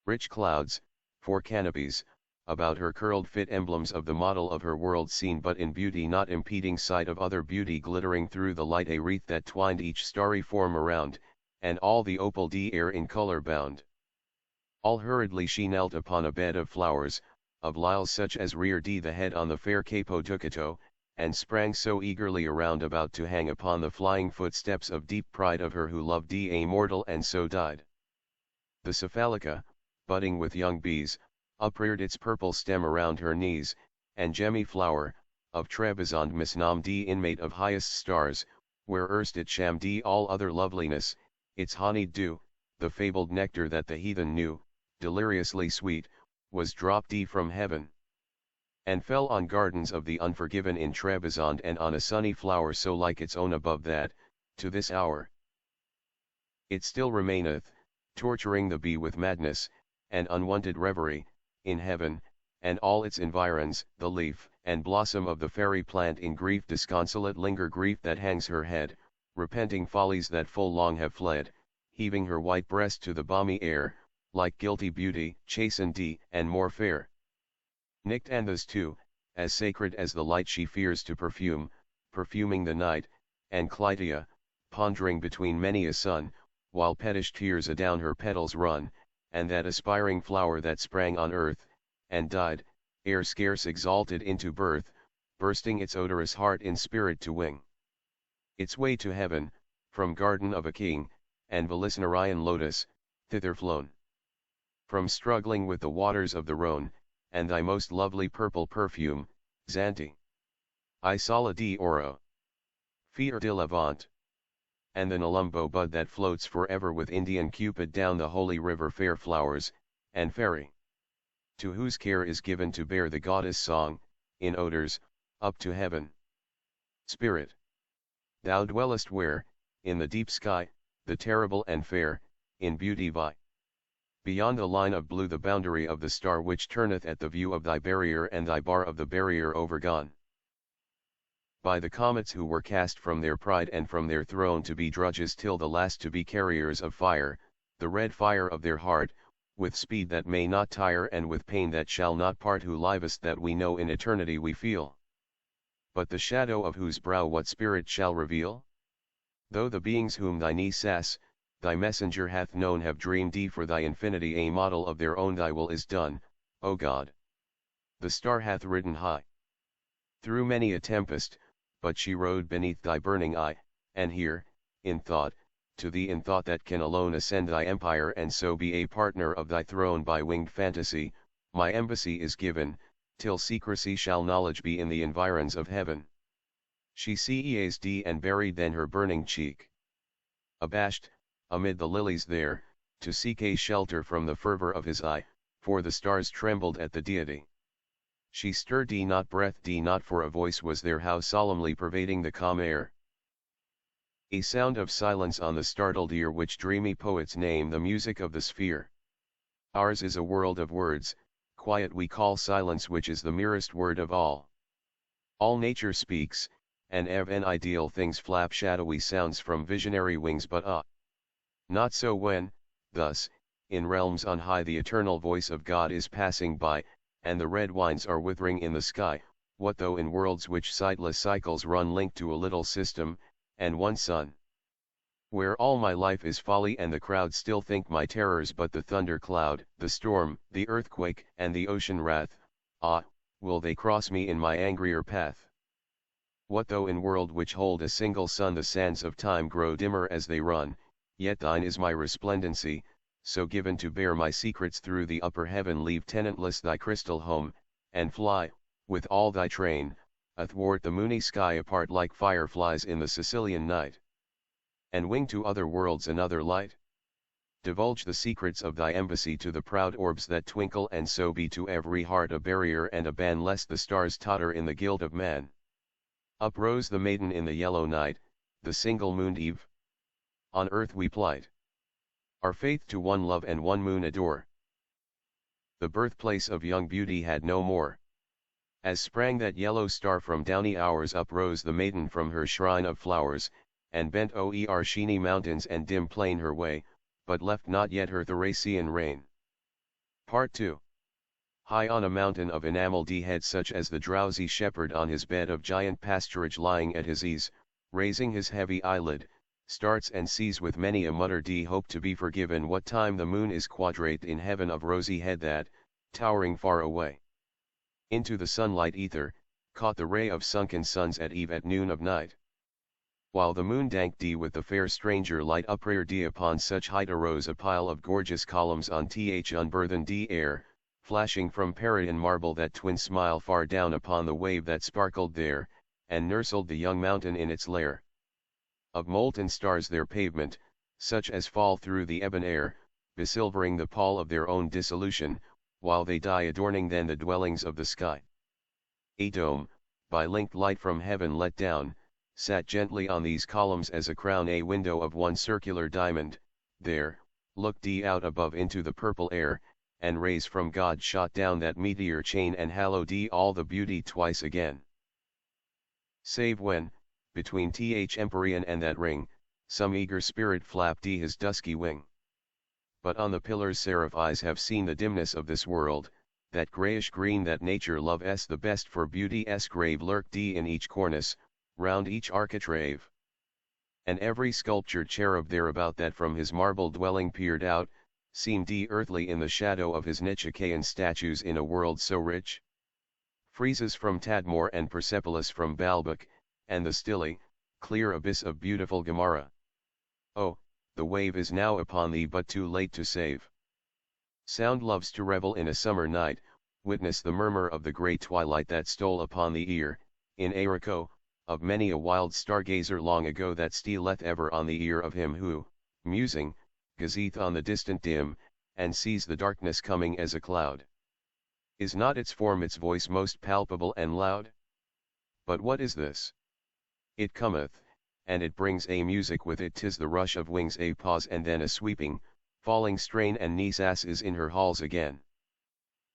Rich clouds, 4 canopies, about her curled, fit emblems of the model of her world seen but in beauty, not impeding sight of other beauty, glittering through the light, a wreath that twined each starry form around, and all the opal air in color bound. All hurriedly she knelt upon a bed of flowers, of liles such as reared the head on the fair Capo Ducato, and sprang so eagerly around about to hang upon the flying footsteps of deep pride of her who loved a mortal and so died. The cephalica, budding with young bees, upreared its purple stem around her knees, and gemmy flower, of Trebizond misnamed inmate of highest stars, where erst it shammed all other loveliness, its honeyed dew, the fabled nectar that the heathen knew, deliriously sweet, was dropped from heaven, and fell on gardens of the unforgiven in Trebizond, and on a sunny flower so like its own above that, to this hour, it still remaineth, torturing the bee with madness, and unwonted reverie, in heaven, and all its environs. The leaf and blossom of the fairy plant in grief disconsolate linger, grief that hangs her head, repenting follies that full long have fled, heaving her white breast to the balmy air, like guilty beauty, chastened and more fair. Nyctanthus too, as sacred as the light she fears to perfume, perfuming the night, and Clytia, pondering between many a sun, while pettish tears adown her petals run, and that aspiring flower that sprang on earth, and died, ere scarce exalted into birth, bursting its odorous heart in spirit to wing its way to heaven, from garden of a king, and Velicenarian lotus, thither flown. From struggling with the waters of the Rhone, and thy most lovely purple perfume, Zante. I sola di oro. Fier de Levant. And the Nelumbo bud that floats forever with Indian Cupid down the holy river, fair flowers, and fairy, to whose care is given to bear the goddess song, in odors, up to heaven. Spirit, thou dwellest where, in the deep sky, the terrible and fair, in beauty vie. Beyond the line of blue, the boundary of the star which turneth at the view of thy barrier, and thy bar of the barrier overgone by the comets who were cast from their pride and from their throne to be drudges till the last, to be carriers of fire, the red fire of their heart, with speed that may not tire and with pain that shall not part, who livest that we know in eternity we feel. But the shadow of whose brow what spirit shall reveal? Though the beings whom thy Nisus, thy messenger hath known have dreamed thee for thy infinity a model of their own thy will is done, O God. The star hath ridden high through many a tempest, but she rode beneath thy burning eye, and here, in thought, to thee in thought that can alone ascend thy empire and so be a partner of thy throne by winged fantasy, my embassy is given, till secrecy shall knowledge be in the environs of heaven. She seized and buried then her burning cheek. Abashed, amid the lilies there, to seek a shelter from the fervor of his eye, for the stars trembled at the deity. She stirred not breathed not for a voice was there how solemnly pervading the calm air. A sound of silence on the startled ear which dreamy poets name the music of the sphere. Ours is a world of words, quiet we call silence which is the merest word of all. All nature speaks, and even ideal things flap shadowy sounds from visionary wings but not so when, thus, in realms on high the eternal voice of God is passing by, and the red wines are withering in the sky, what though in worlds which sightless cycles run linked to a little system, and one sun. Where all my life is folly and the crowd still think my terrors but the thunder cloud, the storm, the earthquake, and the ocean wrath, will they cross me in my angrier path? What though in world which hold a single sun the sands of time grow dimmer as they run, yet thine is my resplendency, so given to bear my secrets through the upper heaven leave tenantless thy crystal home, and fly, with all thy train, athwart the moony sky apart like fireflies in the Sicilian night. And wing to other worlds another light. Divulge the secrets of thy embassy to the proud orbs that twinkle and so be to every heart a barrier and a ban lest the stars totter in the guilt of man. Up rose the maiden in the yellow night, the single-mooned eve. On earth we plight our faith to one love and one moon adore. The birthplace of young beauty had no more. As sprang that yellow star from downy hours uprose the maiden from her shrine of flowers, and bent o'er sheeny mountains and dim plain her way, but left not yet her Thracian reign. Part 2. High on a mountain of enamelled head such as the drowsy shepherd on his bed of giant pasturage lying at his ease, raising his heavy eyelid, starts and sees with many a muttered hope to be forgiven what time the moon is quadrate in heaven of rosy head that, towering far away into the sunlight ether, caught the ray of sunken suns at eve at noon of night. While the moon dank with the fair stranger light upreared upon such height arose a pile of gorgeous columns on unburthened air, flashing from Parian marble that twin smile far down upon the wave that sparkled there, and nursled the young mountain in its lair. Of molten stars their pavement, such as fall through the ebon air, besilvering the pall of their own dissolution, while they die adorning then the dwellings of the sky. A dome, by linked light from heaven let down, sat gently on these columns as a crown a window of one circular diamond, there, looked out above into the purple air, and rays from God shot down that meteor chain and hallowed all the beauty twice again. Save when, between Empyrean and that ring, some eager spirit flapped his dusky wing. But on the pillars seraph eyes have seen the dimness of this world, that greyish green that nature loves the best for beauty's grave lurked in each cornice, round each architrave. And every sculptured cherub thereabout that from his marble dwelling peered out, seemed earthly in the shadow of his Nichicaean statues in a world so rich. Friezes from Tadmor and Persepolis from Baalbek, and the stilly, clear abyss of beautiful Gomorrah. Oh, the wave is now upon thee but too late to save. Sound loves to revel in a summer night, witness the murmur of the grey twilight that stole upon the ear, in Aaraaf, of many a wild stargazer long ago that stealeth ever on the ear of him who, musing, gazeth on the distant dim, and sees the darkness coming as a cloud. Is not its form its voice most palpable and loud? But what is this? It cometh, and it brings a music with it 'tis the rush of wings a pause and then a sweeping, falling strain and Nisus is in her halls again.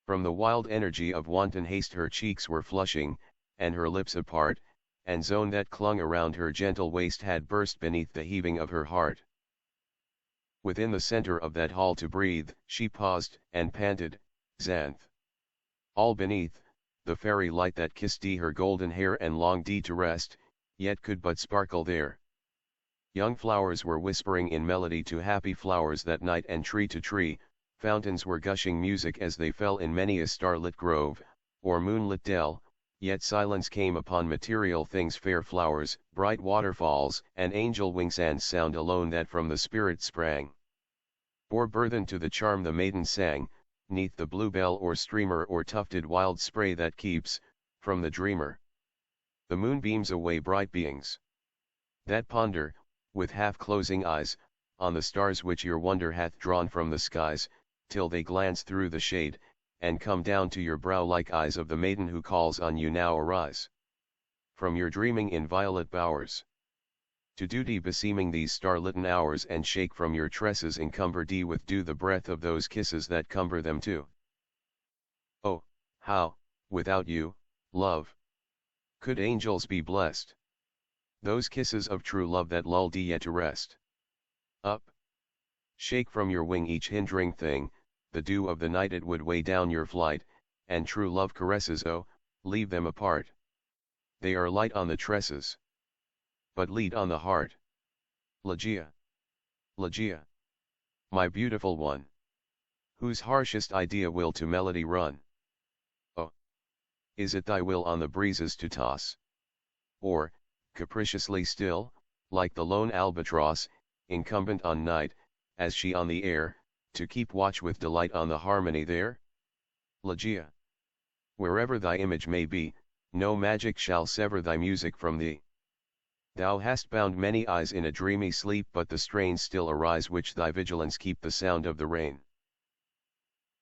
From the wild energy of wanton haste her cheeks were flushing, and her lips apart, and zone that clung around her gentle waist had burst beneath the heaving of her heart. Within the center of that hall to breathe, she paused, and panted, Xanth. All beneath, the fairy light that kissed her golden hair and longed to rest, yet could but sparkle there. Young flowers were whispering in melody to happy flowers that night, and tree to tree, fountains were gushing music as they fell in many a starlit grove, or moonlit dell, yet silence came upon material things, fair flowers, bright waterfalls, and angel wings, and sound alone that from the spirit sprang. Bore burthen to the charm the maiden sang, neath the bluebell or streamer or tufted wild spray that keeps, from the dreamer, the moon beams away bright beings that ponder, with half-closing eyes, on the stars which your wonder hath drawn from the skies, till they glance through the shade, and come down to your brow like eyes of the maiden who calls on you. Now arise from your dreaming in violet bowers, to duty beseeming these star-litten hours, and shake from your tresses encumbered with dew the breath of those kisses that cumber them too. Oh, how, without you, love, could angels be blessed? Those kisses of true love that lull thee yet to rest. Up, shake from your wing each hindering thing, the dew of the night it would weigh down your flight, and true love caresses, oh, leave them apart. They are light on the tresses, but lead on the heart. Ligeia, Ligeia, my beautiful one, whose harshest idea will to melody run? Oh, is it thy will on the breezes to toss? Or, capriciously still, like the lone albatross, incumbent on night, as she on the air, to keep watch with delight on the harmony there? Ligeia, wherever thy image may be, no magic shall sever thy music from thee. Thou hast bound many eyes in a dreamy sleep, but the strains still arise which thy vigilance keep, the sound of the rain,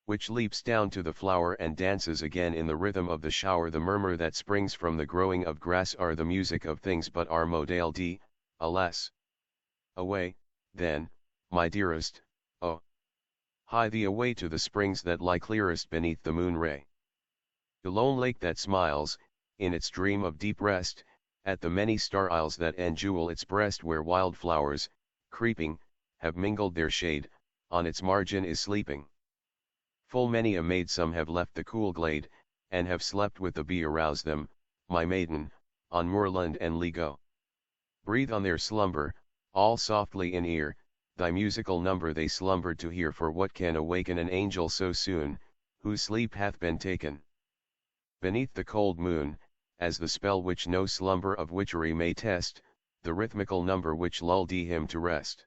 which leaps down to the flower and dances again in the rhythm of the shower. The murmur that springs from the growing of grass are the music of things, but are modale d, alas. Away, then, my dearest, oh, hie thee away to the springs that lie clearest beneath the moon ray. The lone lake that smiles, in its dream of deep rest, at the many star isles that enjewel its breast, where wild flowers, creeping, have mingled their shade, on its margin is sleeping. Full many a maid, some have left the cool glade, and have slept with the bee. Arouse them, my maiden, on moorland and lea go. Breathe on their slumber, all softly in ear, thy musical number they slumbered to hear. For what can awaken an angel so soon, whose sleep hath been taken beneath the cold moon, as the spell which no slumber of witchery may test, the rhythmical number which lulled him to rest.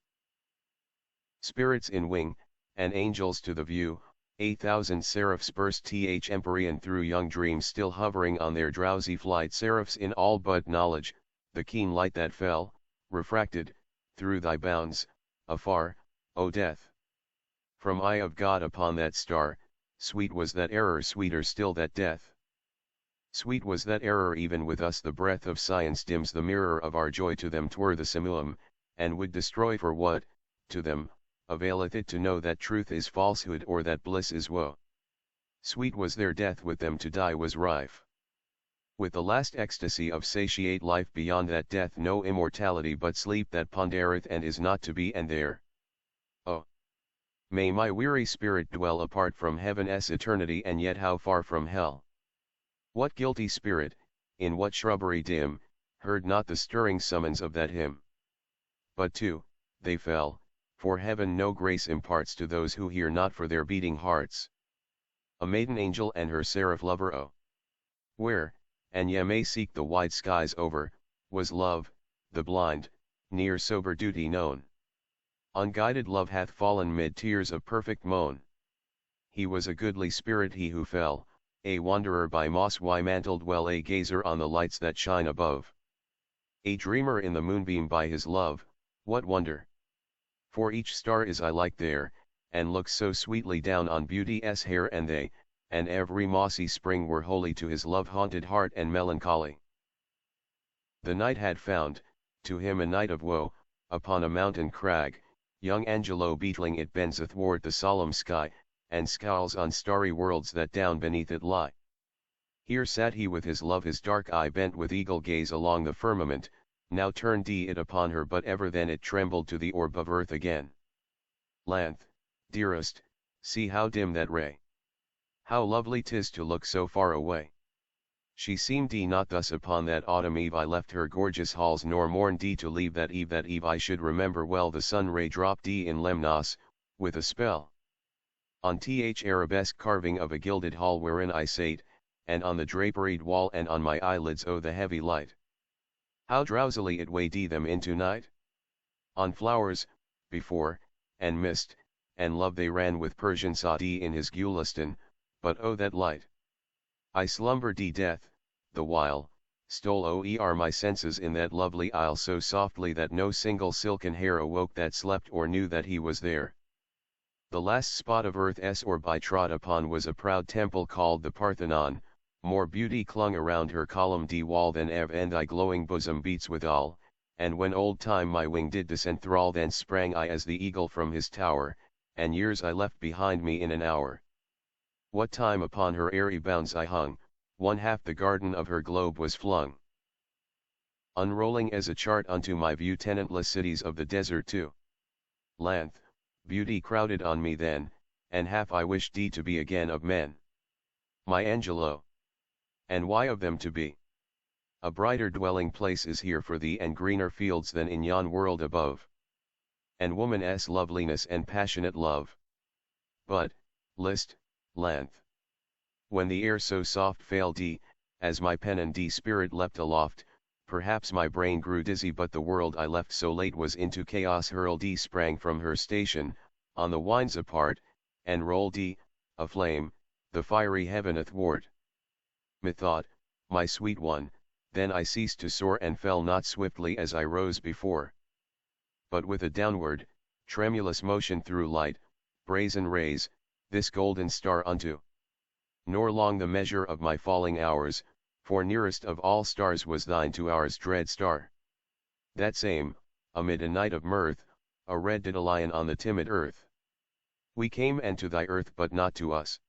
Spirits in wing, and angels to the view, 8,000 seraphs burst th empyrean through young dreams, still hovering on their drowsy flight. Seraphs in all but knowledge, the keen light that fell, refracted, through thy bounds, afar, O death. From eye of God upon that star, sweet was that error, sweeter still that death. Sweet was that error, even with us the breath of science dims the mirror of our joy. To them 'twere the simulum, and would destroy. For what, to them, availeth it to know that truth is falsehood, or that bliss is woe? Sweet was their death, with them to die was rife with the last ecstasy of satiate life. Beyond that death no immortality, but sleep that pondereth and is not to be. And there, oh, may my weary spirit dwell apart from heaven's eternity, and yet how far from hell! What guilty spirit, in what shrubbery dim, heard not the stirring summons of that hymn? But too, they fell, for heaven no grace imparts to those who hear not for their beating hearts. A maiden angel and her seraph lover, oh, where, and ye may seek the wide skies over, was love, the blind, near sober duty known. Unguided love hath fallen mid tears of perfect moan. He was a goodly spirit he who fell, a wanderer by moss mantled well, a gazer on the lights that shine above, a dreamer in the moonbeam by his love. What wonder? For each star is alike there, and looks so sweetly down on beauty's hair, and they, and every mossy spring were holy to his love-haunted heart and melancholy. The night had found, to him a night of woe, upon a mountain crag, young Angelo beetling it bends athwart the solemn sky, and scowls on starry worlds that down beneath it lie. Here sat he with his love, his dark eye bent with eagle gaze along the firmament. Now turned it upon her, but ever then it trembled to the orb of earth again. Lanth, dearest, see how dim that ray! How lovely 'tis to look so far away! She seemed not thus upon that autumn eve I left her gorgeous halls, nor mourned to leave that eve I should remember well the sun ray dropped in Lemnos, with a spell. On th arabesque carving of a gilded hall wherein I sate, and on the draperied wall and on my eyelids the heavy light. How drowsily it weighed them into night? On flowers, before, and mist, and love they ran with Persian Saadi in his Gulistan, but oh that light! I slumbered death, the while, stole my senses in that lovely isle so softly that no single silken hair awoke that slept or knew that he was there. The last spot of earth's orb I trod upon was a proud temple called the Parthenon, more beauty clung around her columned wall than ever, and thy glowing bosom beats withal, and when old time my wing did disenthrall, then sprang I as the eagle from his tower, and years I left behind me in an hour. What time upon her airy bounds I hung, one half the garden of her globe was flung, unrolling as a chart unto my view tenantless cities of the desert too. Length, beauty crowded on me then, and half I wished to be again of men. My Angelo! And why of them to be? A brighter dwelling place is here for thee, and greener fields than in yon world above. And woman's loveliness and passionate love. But, list, length. When the air so soft failed as my pen and spirit leapt aloft, perhaps my brain grew dizzy, but the world I left so late was into chaos hurled, sprang from her station, on the winds apart, and rolled aflame, the fiery heaven athwart. Methought, my sweet one, then I ceased to soar and fell not swiftly as I rose before, but with a downward, tremulous motion through light, brazen rays, this golden star unto. Nor long the measure of my falling hours, for nearest of all stars was thine to ours dread star. That same, amid a night of mirth, a red dandelion on the timid earth. We came and to thy earth but not to us.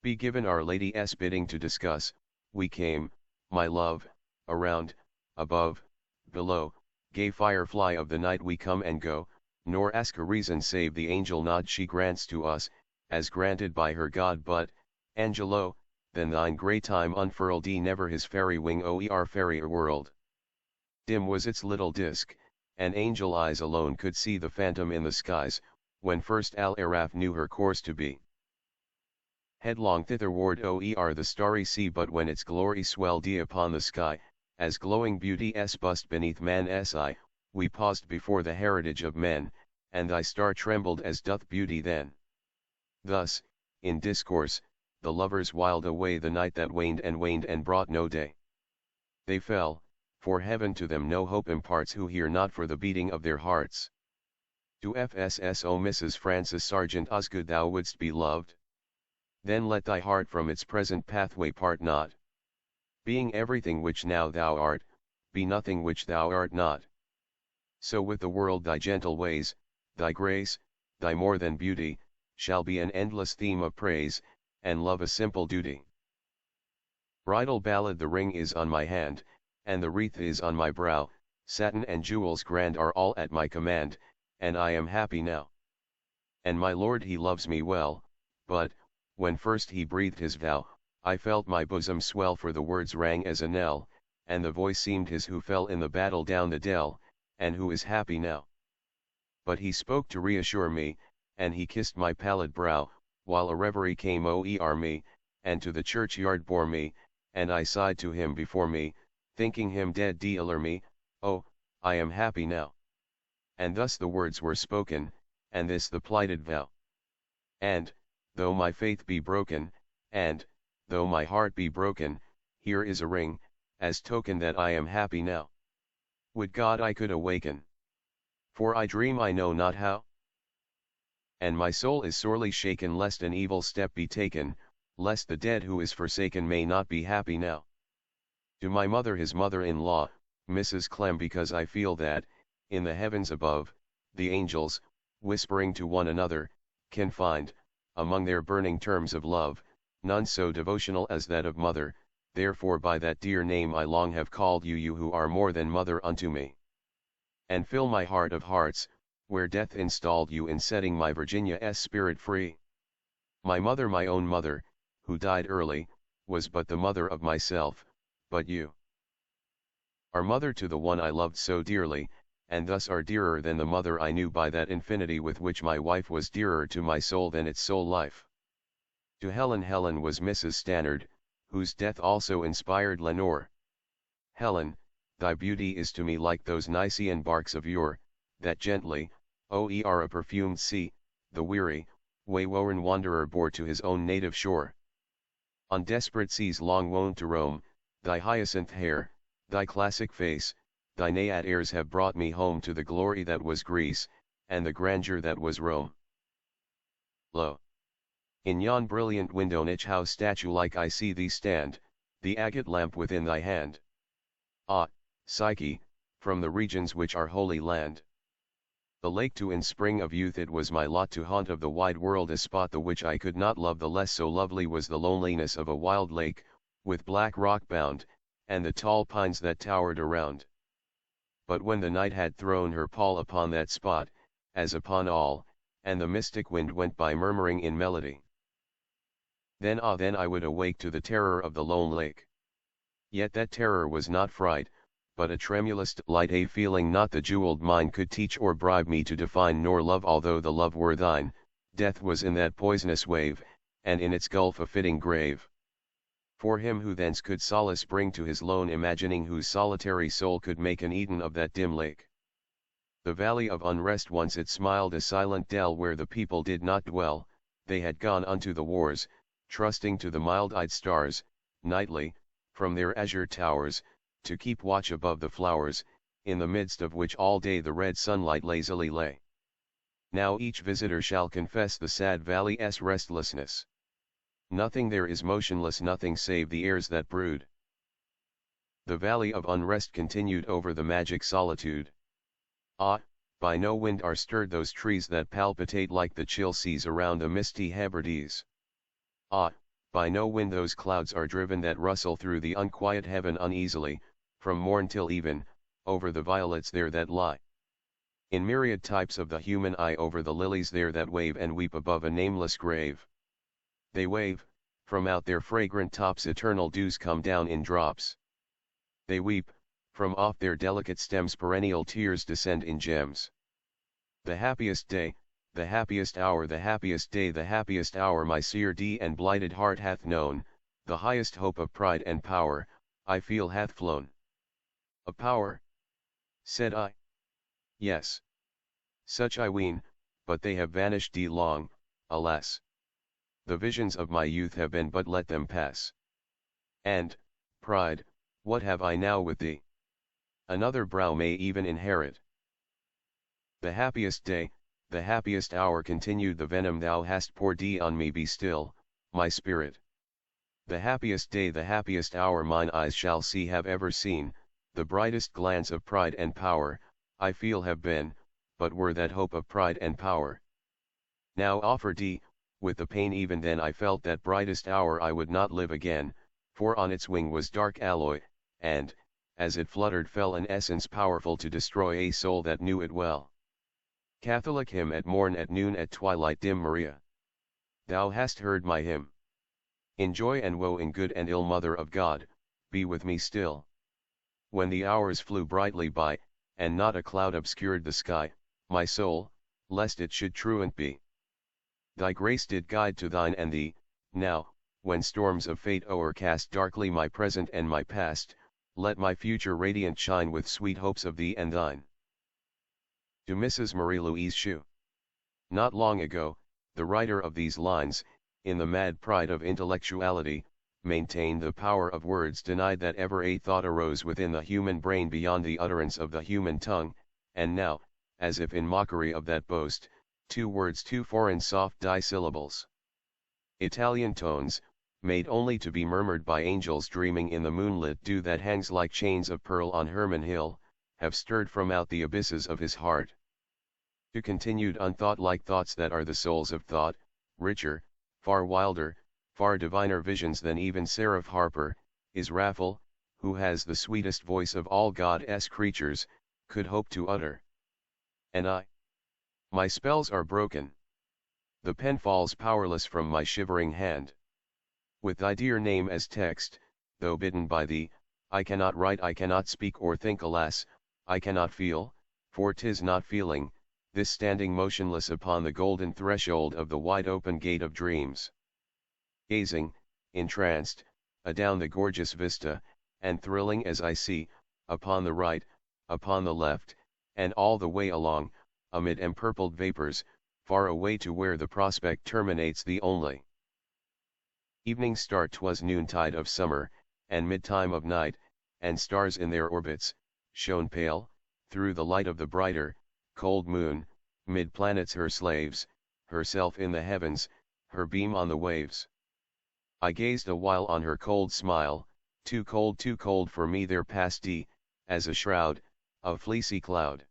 Be given Our Lady's bidding to discuss, we came, my love, around, above, below, gay firefly of the night we come and go, nor ask a reason save the angel nod she grants to us, as granted by her God. But, Angelo, then thine grey time unfurled never his fairy wing o'er fairy world. Dim was its little disk, and angel eyes alone could see the phantom in the skies, when first Aaraaf knew her course to be. Headlong thitherward o'er the starry sea, but when its glory swelled upon the sky, as glowing beauty's bust beneath man's eye, we paused before the heritage of men, and thy star trembled as doth beauty then. Thus, in discourse, the lovers whiled away the night that waned and brought no day. They fell, for heaven to them no hope imparts who hear not for the beating of their hearts. To FSSO Mrs. Francis Sargent Osgood, thou wouldst be loved? Then let thy heart from its present pathway part not. Being everything which now thou art, be nothing which thou art not. So with the world thy gentle ways, thy grace, thy more than beauty, shall be an endless theme of praise, and love a simple duty. Bridal ballad. The ring is on my hand, and the wreath is on my brow, satin and jewels grand are all at my command, and I am happy now. And my lord he loves me well, but, when first he breathed his vow, I felt my bosom swell, for the words rang as a knell, and the voice seemed his who fell in the battle down the dell, and who is happy now. But he spoke to reassure me, and he kissed my pallid brow, while a reverie came o'er me, and to the churchyard bore me, and I sighed to him before me, thinking him dead allure me, oh, I am happy now. And thus the words were spoken, and this the plighted vow. And, though my faith be broken, and, though my heart be broken, here is a ring, as token that I am happy now. Would God I could awaken! For I dream I know not how. And my soul is sorely shaken lest an evil step be taken, lest the dead who is forsaken may not be happy now. To my mother his mother-in-law, Mrs. Clem, because I feel that, in the heavens above, the angels, whispering to one another, can find, among their burning terms of love, none so devotional as that of mother, therefore by that dear name I long have called you, you who are more than mother unto me. And fill my heart of hearts, where death installed you in setting my Virginia's spirit free. My mother, my own mother, who died early, was but the mother of myself, but you are mother to the one I loved so dearly, and thus are dearer than the mother I knew by that infinity with which my wife was dearer to my soul than its soul life. To Helen was Mrs. Stannard, whose death also inspired Lenore. Helen, thy beauty is to me like those Nicean barks of yore, that gently, o'er a perfumed sea, the weary, way-worn wanderer bore to his own native shore. On desperate seas long wont to roam, thy hyacinth hair, thy classic face, thy Naiad airs have brought me home to the glory that was Greece, and the grandeur that was Rome. Lo! In yon brilliant window niche how statue-like I see thee stand, the agate lamp within thy hand. Ah, Psyche, from the regions which are Holy Land. The lake to in spring of youth it was my lot to haunt of the wide world a spot the which I could not love the less so lovely was the loneliness of a wild lake, with black rock bound, and the tall pines that towered around. But when the night had thrown her pall upon that spot, as upon all, and the mystic wind went by murmuring in melody, then I would awake to the terror of the lone lake. Yet that terror was not fright, but a tremulous delight, a feeling not the jeweled mind could teach or bribe me to define nor love, although the love were thine. Death was in that poisonous wave, and in its gulf a fitting grave. For him who thence could solace bring to his lone imagining, whose solitary soul could make an Eden of that dim lake. The valley of unrest once it smiled, a silent dell where the people did not dwell, they had gone unto the wars, trusting to the mild-eyed stars, nightly, from their azure towers, to keep watch above the flowers, in the midst of which all day the red sunlight lazily lay. Now each visitor shall confess the sad valley's restlessness. Nothing there is motionless, nothing save the airs that brood. The valley of unrest continued over the magic solitude. Ah, by no wind are stirred those trees that palpitate like the chill seas around the misty Hebrides. Ah, by no wind those clouds are driven that rustle through the unquiet heaven uneasily, from morn till even, over the violets there that lie in myriad types of the human eye, over the lilies there that wave and weep above a nameless grave. They wave, from out their fragrant tops eternal dews come down in drops. They weep, from off their delicate stems perennial tears descend in gems. The happiest day, the happiest hour, the happiest day, the happiest hour my seared and blighted heart hath known, the highest hope of pride and power, I feel hath flown. A power? Said I. Yes. Such I ween, but they have vanished long, alas. The visions of my youth have been, but let them pass. And, pride, what have I now with thee? Another brow may even inherit. The happiest day, the happiest hour, continued the venom thou hast poured on me, be still, my spirit. The happiest day, the happiest hour mine eyes shall see, have ever seen, the brightest glance of pride and power, I feel have been, but were that hope of pride and power. Now offered with the pain even then I felt that brightest hour I would not live again, for on its wing was dark alloy, and, as it fluttered fell an essence powerful to destroy a soul that knew it well. Catholic hymn at morn, at noon, at twilight, dim Maria. Thou hast heard my hymn. In joy and woe, in good and ill, Mother of God, be with me still. When the hours flew brightly by, and not a cloud obscured the sky, my soul, lest it should truant be, thy grace did guide to thine and thee. Now, when storms of fate o'ercast darkly my present and my past, let my future radiant shine with sweet hopes of thee and thine. To Mrs. Marie-Louise Shue. Not long ago, the writer of these lines, in the mad pride of intellectuality, maintained the power of words, denied that ever a thought arose within the human brain beyond the utterance of the human tongue, and now, as if in mockery of that boast, two words, two foreign soft dissyllables, Italian tones, made only to be murmured by angels dreaming in the moonlit dew that hangs like chains of pearl on Hermon Hill, have stirred from out the abysses of his heart to continued unthought like thoughts that are the souls of thought, richer, far wilder, far diviner visions than even Seraph Harper, Israfel, who has the sweetest voice of all God's creatures, could hope to utter. And my spells are broken. The pen falls powerless from my shivering hand. With thy dear name as text, though bidden by thee, I cannot write, I cannot speak or think, alas, I cannot feel, for 'tis not feeling, this standing motionless upon the golden threshold of the wide open gate of dreams. Gazing, entranced, adown the gorgeous vista, and thrilling as I see, upon the right, upon the left, and all the way along, amid empurpled vapors, far away to where the prospect terminates the only evening star. 'Twas noontide of summer, and mid-time of night, and stars in their orbits, shone pale, through the light of the brighter, cold moon, mid planets her slaves, herself in the heavens, her beam on the waves. I gazed a while on her cold smile, too cold for me there passed thee, as a shroud, of fleecy cloud.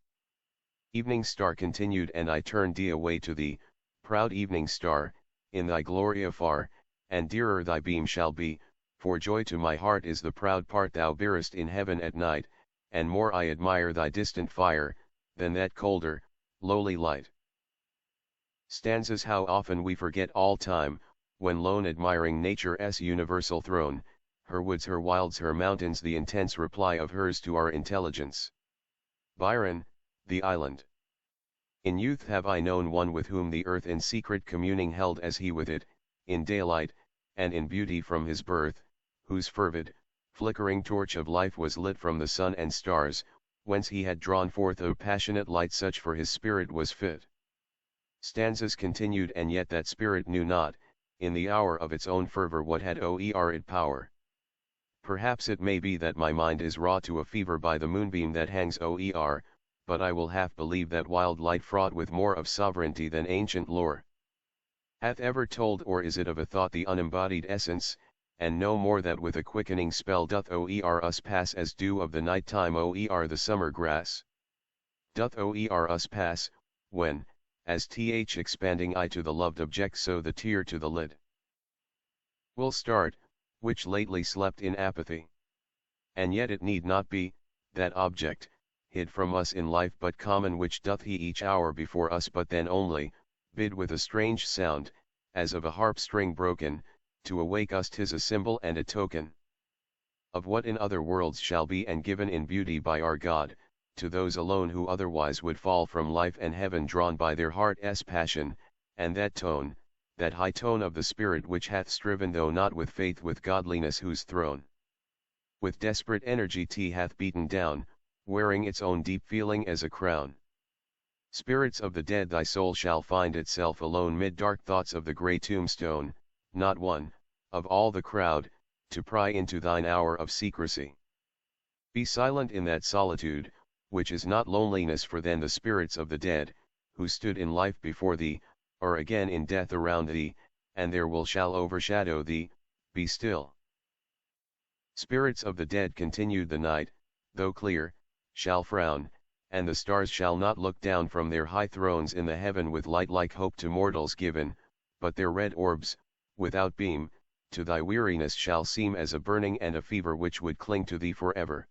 Evening star continued, and I turned thee away to thee, proud evening star, in thy glory afar, and dearer thy beam shall be, for joy to my heart is the proud part thou bearest in heaven at night, and more I admire thy distant fire, than that colder, lowly light. Stanzas. How often we forget all time, when lone admiring nature's universal throne, her woods, her wilds, her mountains, the intense reply of hers to our intelligence. Byron, The Island. In youth have I known one with whom the earth in secret communing held as he with it, in daylight, and in beauty from his birth, whose fervid, flickering torch of life was lit from the sun and stars, whence he had drawn forth a passionate light such for his spirit was fit. Stanzas continued. And yet that spirit knew not, in the hour of its own fervor, what had it power. Perhaps it may be that my mind is wrought to a fever by the moonbeam that hangs but I will half believe that wild light fraught with more of sovereignty than ancient lore hath ever told, or is it of a thought the unembodied essence, and no more that with a quickening spell doth us pass as dew of the night time the summer grass. Doth us pass, when, as expanding eye to the loved object, so the tear to the lid will start, which lately slept in apathy. And yet it need not be, that object, hid from us in life but common, which doth he each hour before us, but then only, bid with a strange sound, as of a harp string broken, to awake us. 'Tis a symbol and a token of what in other worlds shall be, and given in beauty by our God, to those alone who otherwise would fall from life and heaven, drawn by their heart's passion, and that tone, that high tone of the spirit which hath striven, though not with faith, with godliness, whose throne with desperate energy hath beaten down, wearing its own deep feeling as a crown. Spirits of the dead, thy soul shall find itself alone mid dark thoughts of the grey tombstone, not one, of all the crowd, to pry into thine hour of secrecy. Be silent in that solitude, which is not loneliness, for then the spirits of the dead, who stood in life before thee, are again in death around thee, and their will shall overshadow thee. Be still. Spirits of the dead, continued the night, though clear, shall frown, and the stars shall not look down from their high thrones in the heaven with light like hope to mortals given, but their red orbs, without beam, to thy weariness shall seem as a burning and a fever which would cling to thee forever.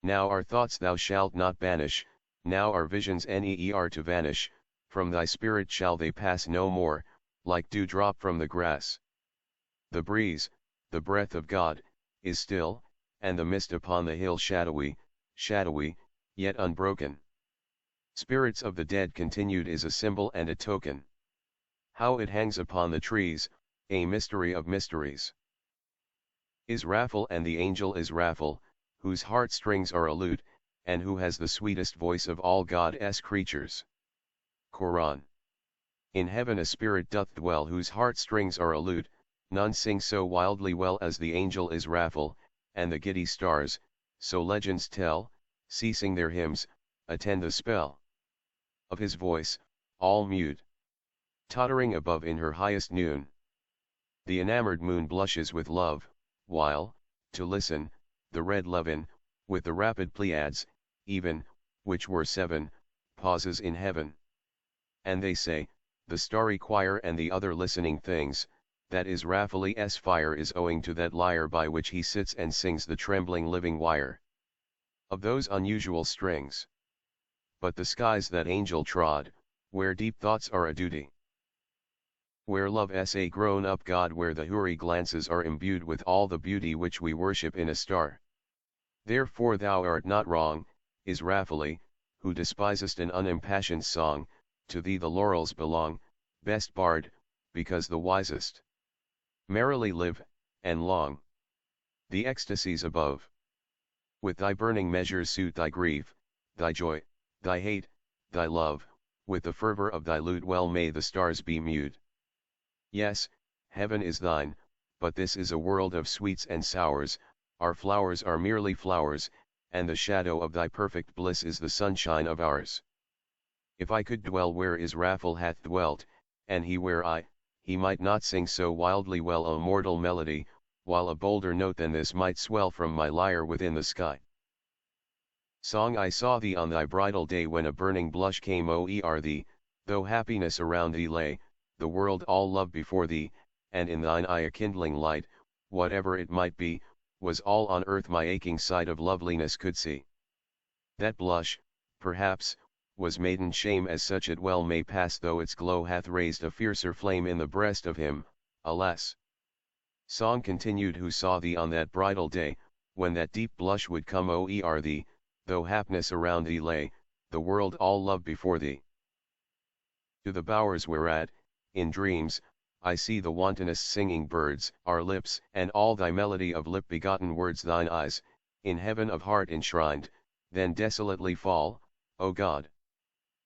Now our thoughts thou shalt not banish, now our visions to vanish, from thy spirit shall they pass no more, like dew drop from the grass. The breeze, the breath of God, is still, and the mist upon the hill shadowy, yet unbroken. Spirits of the dead, continued, is a symbol and a token. How it hangs upon the trees, a mystery of mysteries. Israfel, and the angel Israfel, whose heartstrings are a lute, and who has the sweetest voice of all God's creatures. Quran. In heaven a spirit doth dwell, whose heartstrings are a lute, none sing so wildly well as the angel Israfel, and the giddy stars, so legends tell, ceasing their hymns, attend the spell of his voice, all mute, tottering above in her highest noon. The enamored moon blushes with love, while, to listen, the red levin, with the rapid Pleiads, even, which were 7, pauses in heaven. And they say, the starry choir and the other listening things, that Israfeli's fire is owing to that lyre by which he sits and sings the trembling living wire of those unusual strings. But the skies that angel trod, where deep thoughts are a duty, where love is a grown-up god, where the houri glances are imbued with all the beauty which we worship in a star. Therefore thou art not wrong, Israfeli, who despisest an unimpassioned song, to thee the laurels belong, best bard, because the wisest. Merrily live, and long. The ecstasies above. With thy burning measures suit thy grief, thy joy, thy hate, thy love, with the fervor of thy lute well may the stars be mute. Yes, heaven is thine, but this is a world of sweets and sours, our flowers are merely flowers, and the shadow of thy perfect bliss is the sunshine of ours. If I could dwell where Israfel hath dwelt, and he where I, he might not sing so wildly well a mortal melody, while a bolder note than this might swell from my lyre within the sky. Song, I saw thee on thy bridal day when a burning blush came o'er thee, though happiness around thee lay, the world all love before thee, and in thine eye a kindling light, whatever it might be, was all on earth my aching sight of loveliness could see. That blush, perhaps, was maiden shame, as such it well may pass, though its glow hath raised a fiercer flame in the breast of him, alas. Song continued, who saw thee on that bridal day, when that deep blush would come o'er thee, though happiness around thee lay, the world all love before thee. To the bowers whereat, in dreams, I see the wantonest singing birds, our lips, and all thy melody of lip-begotten words, thine eyes, in heaven of heart enshrined, then desolately fall, O God.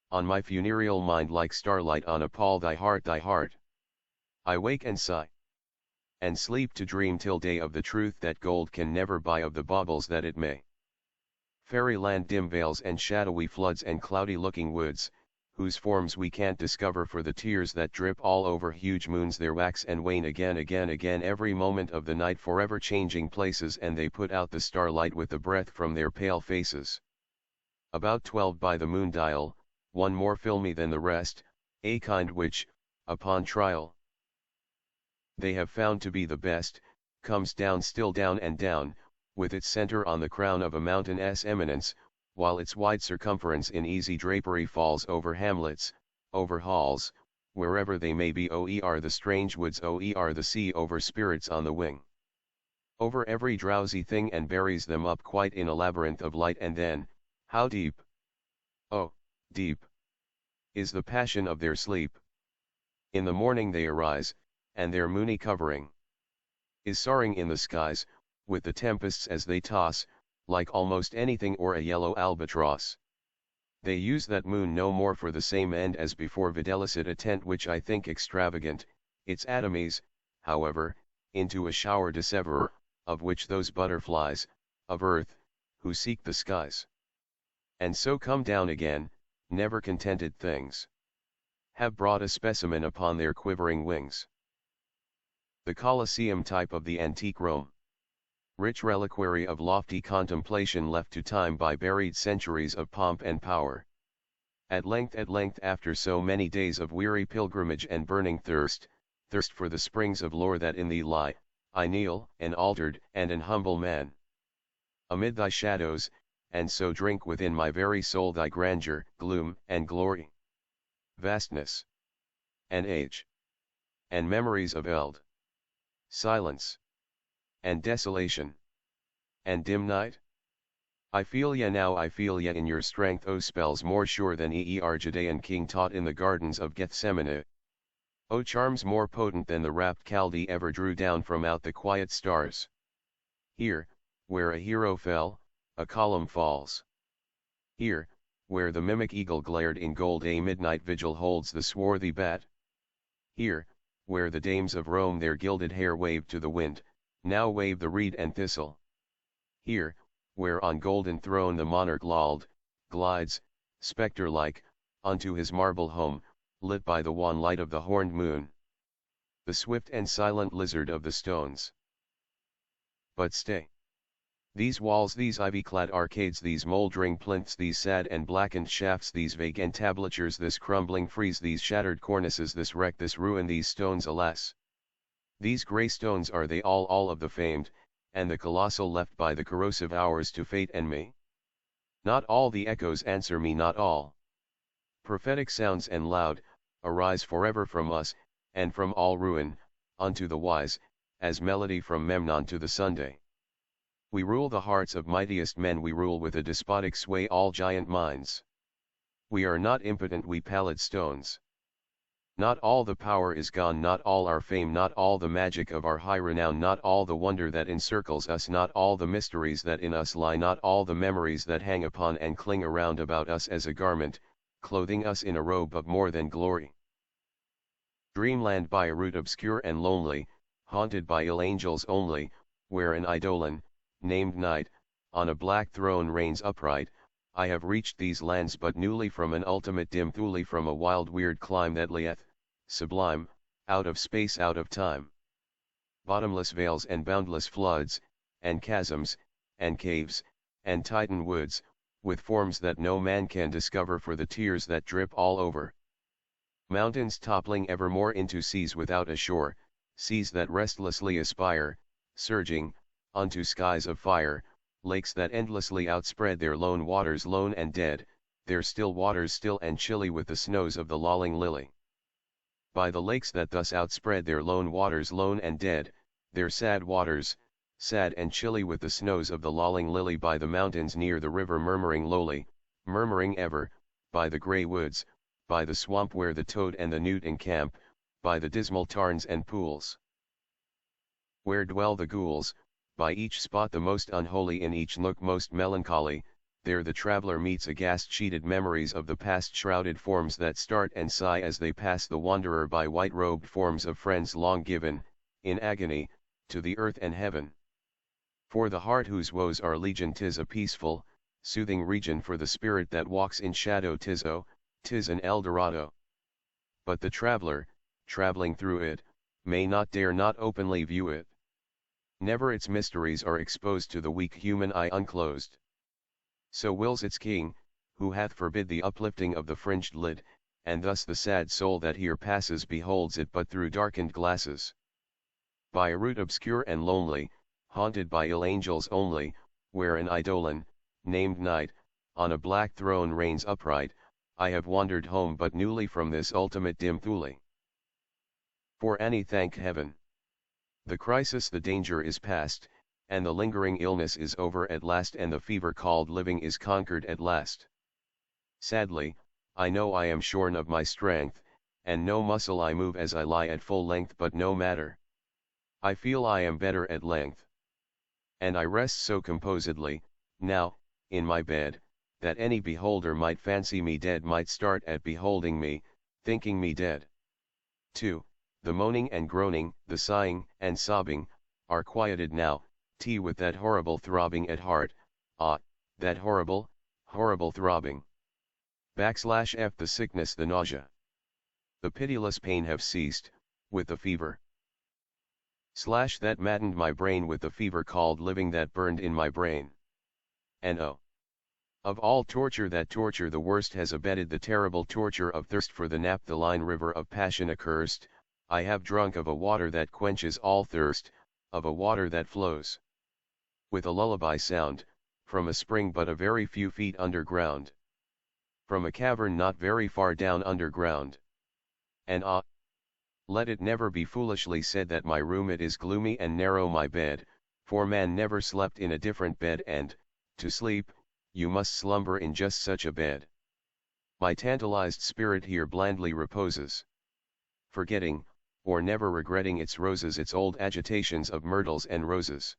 On my funereal mind like starlight on a pall, thy heart. I wake and sigh, and sleep to dream till day of the truth that gold can never buy, of the baubles that it may. Fairyland, dim vales and shadowy floods and cloudy-looking woods, whose forms we can't discover for the tears that drip all over huge moons, there wax and wane again every moment of the night, forever changing places, and they put out the starlight with the breath from their pale faces. About 12 by the moon dial, one more filmy than the rest, a kind which, upon trial, they have found to be the best, comes down, still down and down, with its center on the crown of a mountain's eminence, while its wide circumference in easy drapery falls over hamlets, over halls, wherever they may be, o'er the strange woods, o'er the sea, over spirits on the wing, over every drowsy thing, and buries them up quite in a labyrinth of light. And then, how deep, oh, deep, is the passion of their sleep. In the morning they arise, and their moony covering is soaring in the skies, with the tempests as they toss, like almost anything, or a yellow albatross. They use that moon no more for the same end as before, viz. a tent, which I think extravagant, its atomies, however, into a shower disseverer, of which those butterflies, of earth, who seek the skies, and so come down again, never contented things, have brought a specimen upon their quivering wings. The Colosseum type of the antique Rome. Rich reliquary of lofty contemplation, left to time by buried centuries of pomp and power. At length, after so many days of weary pilgrimage and burning thirst for the springs of lore that in thee lie, I kneel, an altered and an humble man, amid thy shadows, and so drink within my very soul thy grandeur, gloom, and glory, vastness, and age, and memories of eld, silence, and desolation, and dim night. I feel ya now, I feel ya in your strength, O spells more sure than our Judean king taught in the gardens of Gethsemane. O charms more potent than the rapt Chaldee ever drew down from out the quiet stars. Here, where a hero fell, a column falls. Here, where the mimic eagle glared in gold, a midnight vigil holds the swarthy bat. Here, where the dames of Rome their gilded hair waved to the wind, now wave the reed and thistle. Here, where on golden throne the monarch lolled, glides, spectre-like, unto his marble home, lit by the wan light of the horned moon, the swift and silent lizard of the stones. But stay. These walls, these ivy-clad arcades, these mouldering plinths, these sad and blackened shafts, these vague entablatures, this crumbling frieze, these shattered cornices, this wreck, this ruin, these stones, alas! These grey stones, are they all of the famed, and the colossal, left by the corrosive hours to fate and me? Not all, the echoes answer me, not all. Prophetic sounds and loud, arise forever from us, and from all ruin, unto the wise, as melody from Memnon to the Sunday. We rule the hearts of mightiest men, we rule with a despotic sway all giant minds. We are not impotent, we pallid stones. Not all the power is gone, not all our fame, not all the magic of our high renown, not all the wonder that encircles us, not all the mysteries that in us lie, not all the memories that hang upon and cling around about us as a garment, clothing us in a robe of more than glory. Dreamland by a route obscure and lonely, haunted by ill angels only, where an eidolon, named Night, on a black throne reigns upright. I have reached these lands but newly from an ultimate dim thule, from a wild weird clime that lieth, sublime, out of space, out of time. Bottomless vales and boundless floods, and chasms, and caves, and titan woods, with forms that no man can discover for the tears that drip all over. Mountains toppling evermore into seas without a shore, seas that restlessly aspire, surging, unto skies of fire, lakes that endlessly outspread their lone waters, lone and dead, their still waters still and chilly with the snows of the lolling lily. By the lakes that thus outspread their lone waters, lone and dead, their sad waters, sad and chilly with the snows of the lolling lily, by the mountains near the river murmuring lowly, murmuring ever, by the grey woods, by the swamp where the toad and the newt encamp, by the dismal tarns and pools, where dwell the ghouls, by each spot the most unholy, in each nook most melancholy, there the traveller meets aghast sheeted memories of the past, shrouded forms that start and sigh as they pass the wanderer by, white-robed forms of friends long given, in agony, to the earth and heaven. For the heart whose woes are legion, 'tis a peaceful, soothing region, for the spirit that walks in shadow, 'tis an Eldorado. But the traveller, travelling through it, may not dare not openly view it. Never its mysteries are exposed to the weak human eye unclosed. So wills its king, who hath forbid the uplifting of the fringed lid, and thus the sad soul that here passes beholds it but through darkened glasses. By a route obscure and lonely, haunted by ill angels only, where an eidolon, named Night, on a black throne reigns upright, I have wandered home but newly from this ultimate dim thule. For Annie, thank heaven. The crisis, the danger is past, and the lingering illness is over at last, and the fever called living is conquered at last. Sadly, I know I am shorn of my strength, and no muscle I move as I lie at full length, but no matter. I feel I am better at length. And I rest so composedly, now, in my bed, that any beholder might fancy me dead, might start at beholding me, thinking me dead. 2. The moaning and groaning, the sighing and sobbing, are quieted now, with that horrible throbbing at heart, that horrible, horrible throbbing. F the sickness, the nausea, the pitiless pain have ceased, with the fever. That maddened my brain, with the fever called living that burned in my brain. And oh! Of all torture, that torture the worst has abetted the terrible torture of thirst for the naphthaline river of passion accursed. I have drunk of a water that quenches all thirst, of a water that flows with a lullaby sound, from a spring but a very few feet underground, from a cavern not very far down underground. And let it never be foolishly said that my room it is gloomy and narrow, my bed, for man never slept in a different bed, and, to sleep, you must slumber in just such a bed. My tantalized spirit here blandly reposes, forgetting, or never regretting its roses, its old agitations of myrtles and roses.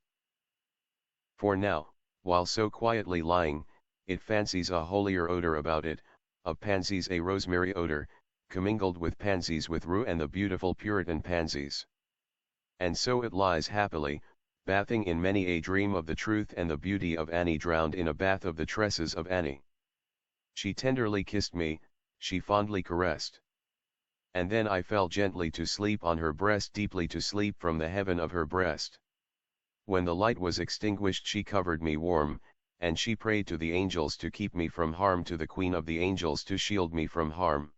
For now, while so quietly lying, it fancies a holier odor about it, of pansies, a rosemary odor, commingled with pansies, with rue and the beautiful Puritan pansies. And so it lies happily, bathing in many a dream of the truth and the beauty of Annie, drowned in a bath of the tresses of Annie. She tenderly kissed me, she fondly caressed. And then I fell gently to sleep on her breast, deeply to sleep from the heaven of her breast. When the light was extinguished she covered me warm, and she prayed to the angels to keep me from harm, to the Queen of the angels to shield me from harm.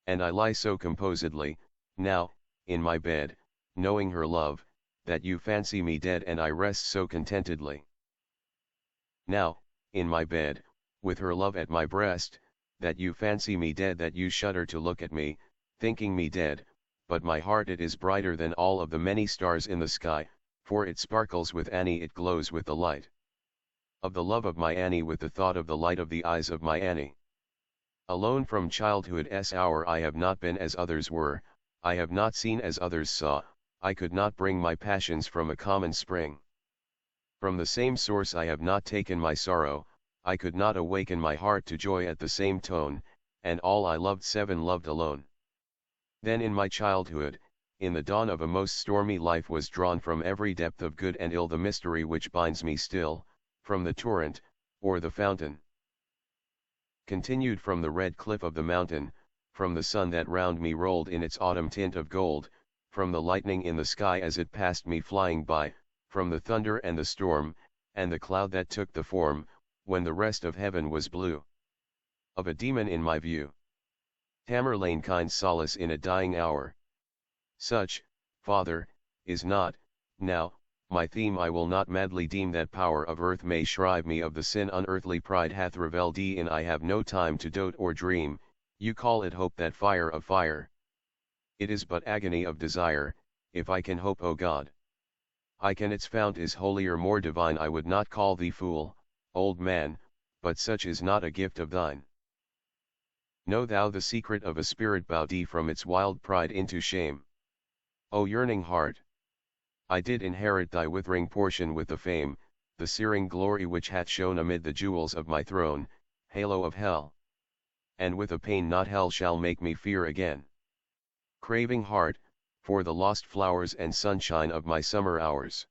And I lie so composedly, now, in my bed, knowing her love, that you fancy me dead, and I rest so contentedly. Now, in my bed, with her love at my breast, that you fancy me dead, that you shudder to look at me, thinking me dead, but my heart it is brighter than all of the many stars in the sky, for it sparkles with Annie, it glows with the light of the love of my Annie, with the thought of the light of the eyes of my Annie. Alone from childhood's hour I have not been as others were, I have not seen as others saw, I could not bring my passions from a common spring. From the same source I have not taken my sorrow, I could not awaken my heart to joy at the same tone, and all I loved seven loved alone. Then in my childhood, in the dawn of a most stormy life, was drawn from every depth of good and ill the mystery which binds me still, from the torrent, or the fountain. Continued from the red cliff of the mountain, from the sun that round me rolled in its autumn tint of gold, from the lightning in the sky as it passed me flying by, from the thunder and the storm, and the cloud that took the form, when the rest of heaven was blue, of a demon in my view. Tamerlane, kind solace in a dying hour. Such, Father, is not, now, my theme. I will not madly deem that power of earth may shrive me of the sin unearthly pride hath revelled in. I have no time to dote or dream, you call it hope, that fire of fire. It is but agony of desire, if I can hope, O God. I can, its fount is holier, more divine. I would not call thee fool, old man, but such is not a gift of thine. Know thou the secret of a spirit bowed from its wild pride into shame. O yearning heart! I did inherit thy withering portion with the fame, the searing glory which hath shone amid the jewels of my throne, halo of hell. And with a pain not hell shall make me fear again. Craving heart, for the lost flowers and sunshine of my summer hours.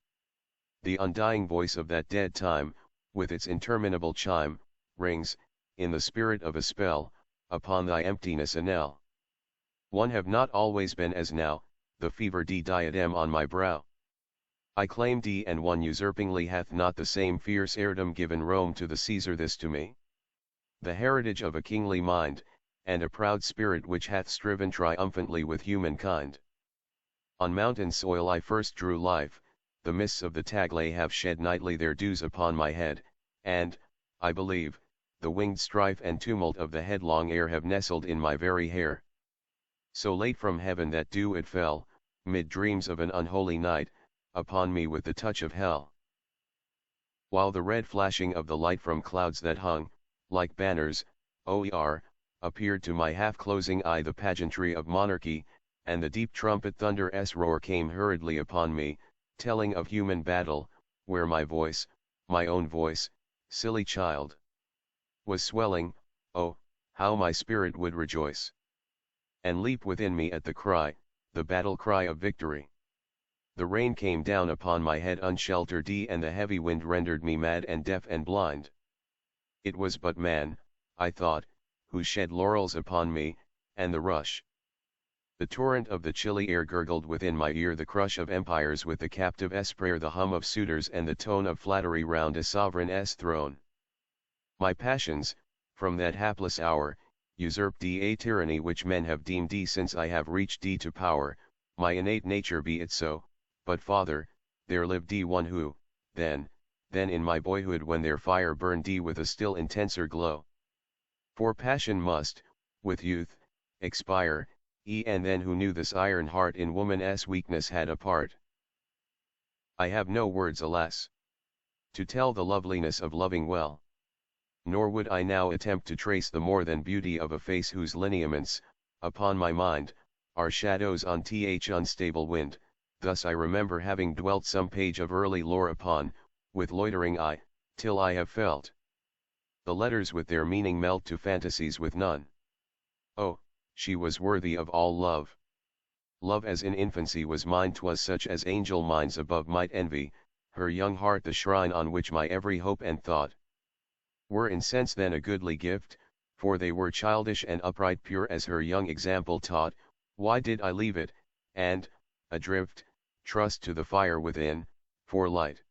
The undying voice of that dead time, with its interminable chime, rings, in the spirit of a spell, upon thy emptiness a knell. One have not always been as now, the fever diadem on my brow. I claim thee, and one usurpingly hath not the same fierce heirdom given Rome to the Caesar, this to me. The heritage of a kingly mind, and a proud spirit which hath striven triumphantly with humankind. On mountain soil I first drew life, the mists of the Taglay have shed nightly their dews upon my head, and, I believe, the winged strife and tumult of the headlong air have nestled in my very hair. So late from heaven that dew it fell, mid dreams of an unholy night, upon me with the touch of hell. While the red flashing of the light from clouds that hung, like banners, o'er, appeared to my half-closing eye the pageantry of monarchy, and the deep trumpet thunder's roar came hurriedly upon me, telling of human battle, where my voice, my own voice, silly child, was swelling. Oh, how my spirit would rejoice and leap within me at the cry, the battle cry of victory. The rain came down upon my head unsheltered, and the heavy wind rendered me mad and deaf and blind. It was but man, I thought, who shed laurels upon me, and the rush. The torrent of the chilly air gurgled within my ear, the crush of empires with the captive's prayer, the hum of suitors and the tone of flattery round a sovereign's throne. My passions, from that hapless hour, usurped a tyranny which men have deemed since I have reached to power, my innate nature be it so, but Father, there lived one who, then in my boyhood when their fire burned with a still intenser glow. For passion must, with youth, expire, and then who knew this iron heart in woman's weakness had a part. I have no words, alas, to tell the loveliness of loving well. Nor would I now attempt to trace the more than beauty of a face whose lineaments, upon my mind, are shadows on unstable wind. Thus I remember having dwelt some page of early lore upon, with loitering eye, till I have felt the letters with their meaning melt to fantasies with none. Oh, she was worthy of all love. Love as in infancy was mine, 'twas such as angel minds above might envy, her young heart the shrine on which my every hope and thought were in sense then a goodly gift, for they were childish and upright, pure as her young example taught. Why did I leave it, and, adrift, trust to the fire within, for light?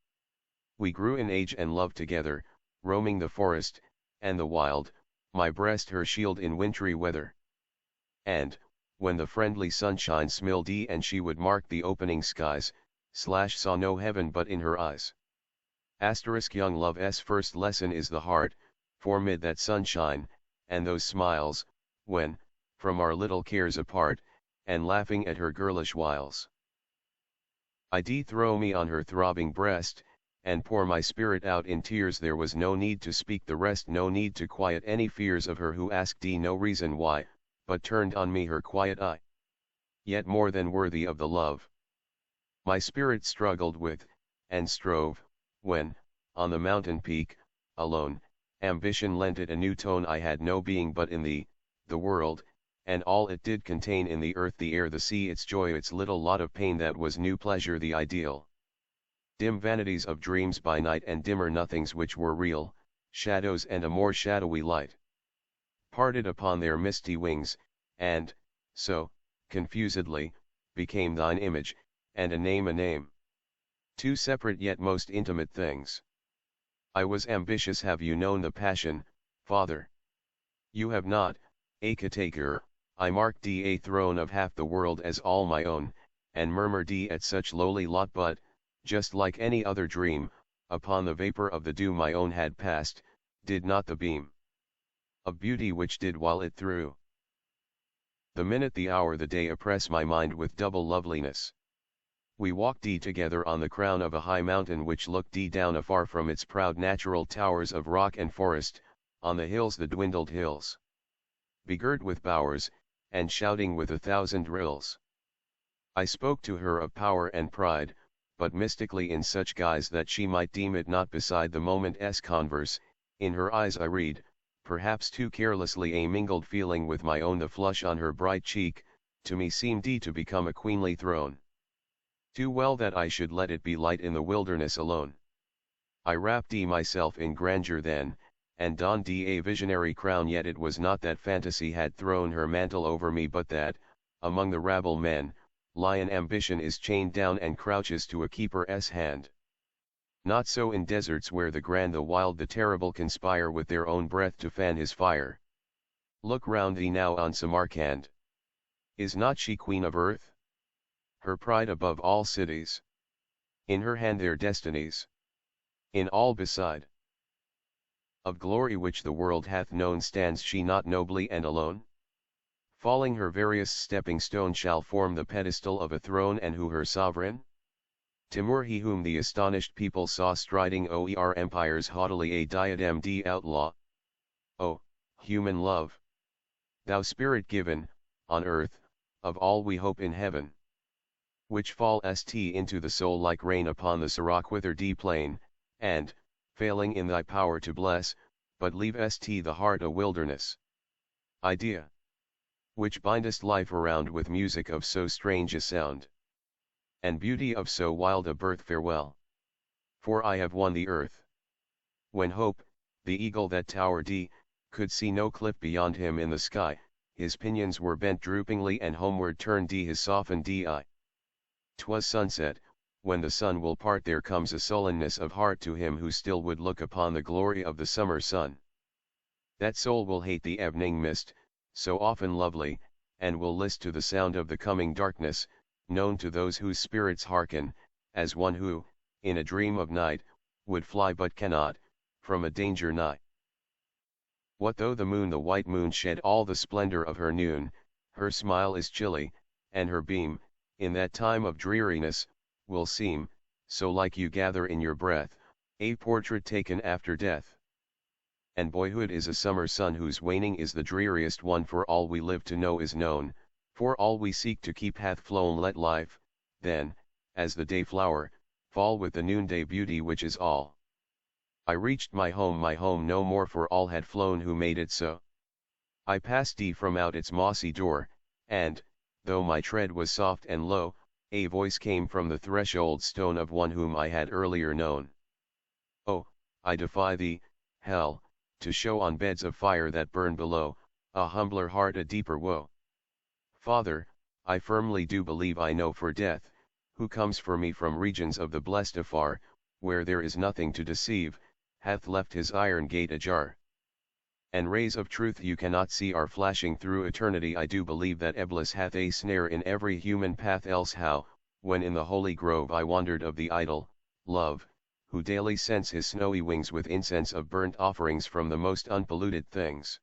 We grew in age and love together, roaming the forest, and the wild, my breast her shield in wintry weather. And, when the friendly sunshine smiled and she would mark the opening skies, saw no heaven but in her eyes. Young love's first lesson is the heart, for mid that sunshine, and those smiles, when, from our little cares apart, and laughing at her girlish wiles. I did throw me on her throbbing breast, and pour my spirit out in tears. There was no need to speak the rest, no need to quiet any fears of her who asked no reason why, but turned on me her quiet eye. Yet more than worthy of the love my spirit struggled with, and strove, when, on the mountain peak, alone, ambition lent it a new tone. I had no being but in the world, and all it did contain, in the earth, the air, the sea, its joy, its little lot of pain that was new pleasure, the ideal. Dim vanities of dreams by night, and dimmer nothings which were real, shadows and a more shadowy light parted upon their misty wings, and, so, confusedly, became thine image, and a name. Two separate yet most intimate things. I was ambitious. Have you known the passion, Father? You have not, a caretaker. I marked a throne of half the world as all my own, and murmured at such lowly lot, but, just like any other dream, upon the vapor of the dew my own had passed, did not the beam of beauty which did while it through the minute, the hour, the day, oppress my mind with double loveliness. We walked together on the crown of a high mountain which looked down afar from its proud natural towers of rock and forest, on the hills, the dwindled hills, begirt with bowers, and shouting with 1,000 rills. I spoke to her of power and pride, but mystically, in such guise that she might deem it not beside the moment's converse. In her eyes I read, perhaps too carelessly, a mingled feeling with my own. The flush on her bright cheek, to me seemed to become a queenly throne. Too well that I should let it be light in the wilderness alone. I wrapped myself in grandeur then, and donned a visionary crown. Yet it was not that fantasy had thrown her mantle over me, but that, among the rabble men, lion ambition is chained down and crouches to a keeper's hand. Not so in deserts, where the grand, the wild, the terrible conspire with their own breath to fan his fire. Look round thee now on Samarcand. Is not she queen of earth? Her pride above all cities. In her hand their destinies. In all beside of glory which the world hath known, stands she not nobly and alone? Falling, her veriest stepping stone shall form the pedestal of a throne. And who her sovereign? Timur, he whom the astonished people saw striding o'er empires haughtily, a diademed outlaw. O, human love! Thou spirit given, on earth, of all we hope in heaven, which fallest into the soul like rain upon the Sirach-withered plain, and, failing in thy power to bless, but leavest the heart a wilderness. Idea, which bindest life around with music of so strange a sound, and beauty of so wild a birth, farewell. For I have won the earth. When hope, the eagle that towered could see no cliff beyond him in the sky, his pinions were bent droopingly, and homeward turned his softened eye. 'Twas sunset, when the sun will part. There comes a sullenness of heart to him who still would look upon the glory of the summer sun. That soul will hate the evening mist, so often lovely, and will list to the sound of the coming darkness, known to those whose spirits hearken, as one who, in a dream of night, would fly but cannot, from a danger nigh. What though the moon, the white moon, shed all the splendor of her noon, her smile is chilly, and her beam, in that time of dreariness, will seem, so like you gather in your breath, a portrait taken after death. And boyhood is a summer sun whose waning is the dreariest one, for all we live to know is known, for all we seek to keep hath flown. Let life, then, as the day flower, fall with the noonday beauty which is all. I reached my home no more, for all had flown who made it so. I passed from out its mossy door, and, though my tread was soft and low, a voice came from the threshold stone of one whom I had earlier known. Oh, I defy thee, hell, to show on beds of fire that burn below, a humbler heart, a deeper woe. Father, I firmly do believe I know, for death, who comes for me from regions of the blessed afar, where there is nothing to deceive, hath left his iron gate ajar. And rays of truth you cannot see are flashing through eternity. I do believe that Eblis hath a snare in every human path, else how, when in the holy grove I wandered of the idol, love, who daily scents his snowy wings with incense of burnt offerings from the most unpolluted things.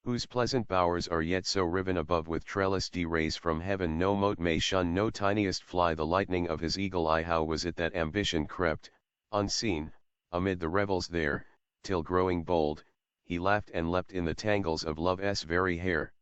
Whose pleasant bowers are yet so riven above with trellised rays from heaven, no mote may shun, no tiniest fly the lightning of his eagle eye. How was it that ambition crept, unseen, amid the revels there, till growing bold, he laughed and leapt in the tangles of love's very hair?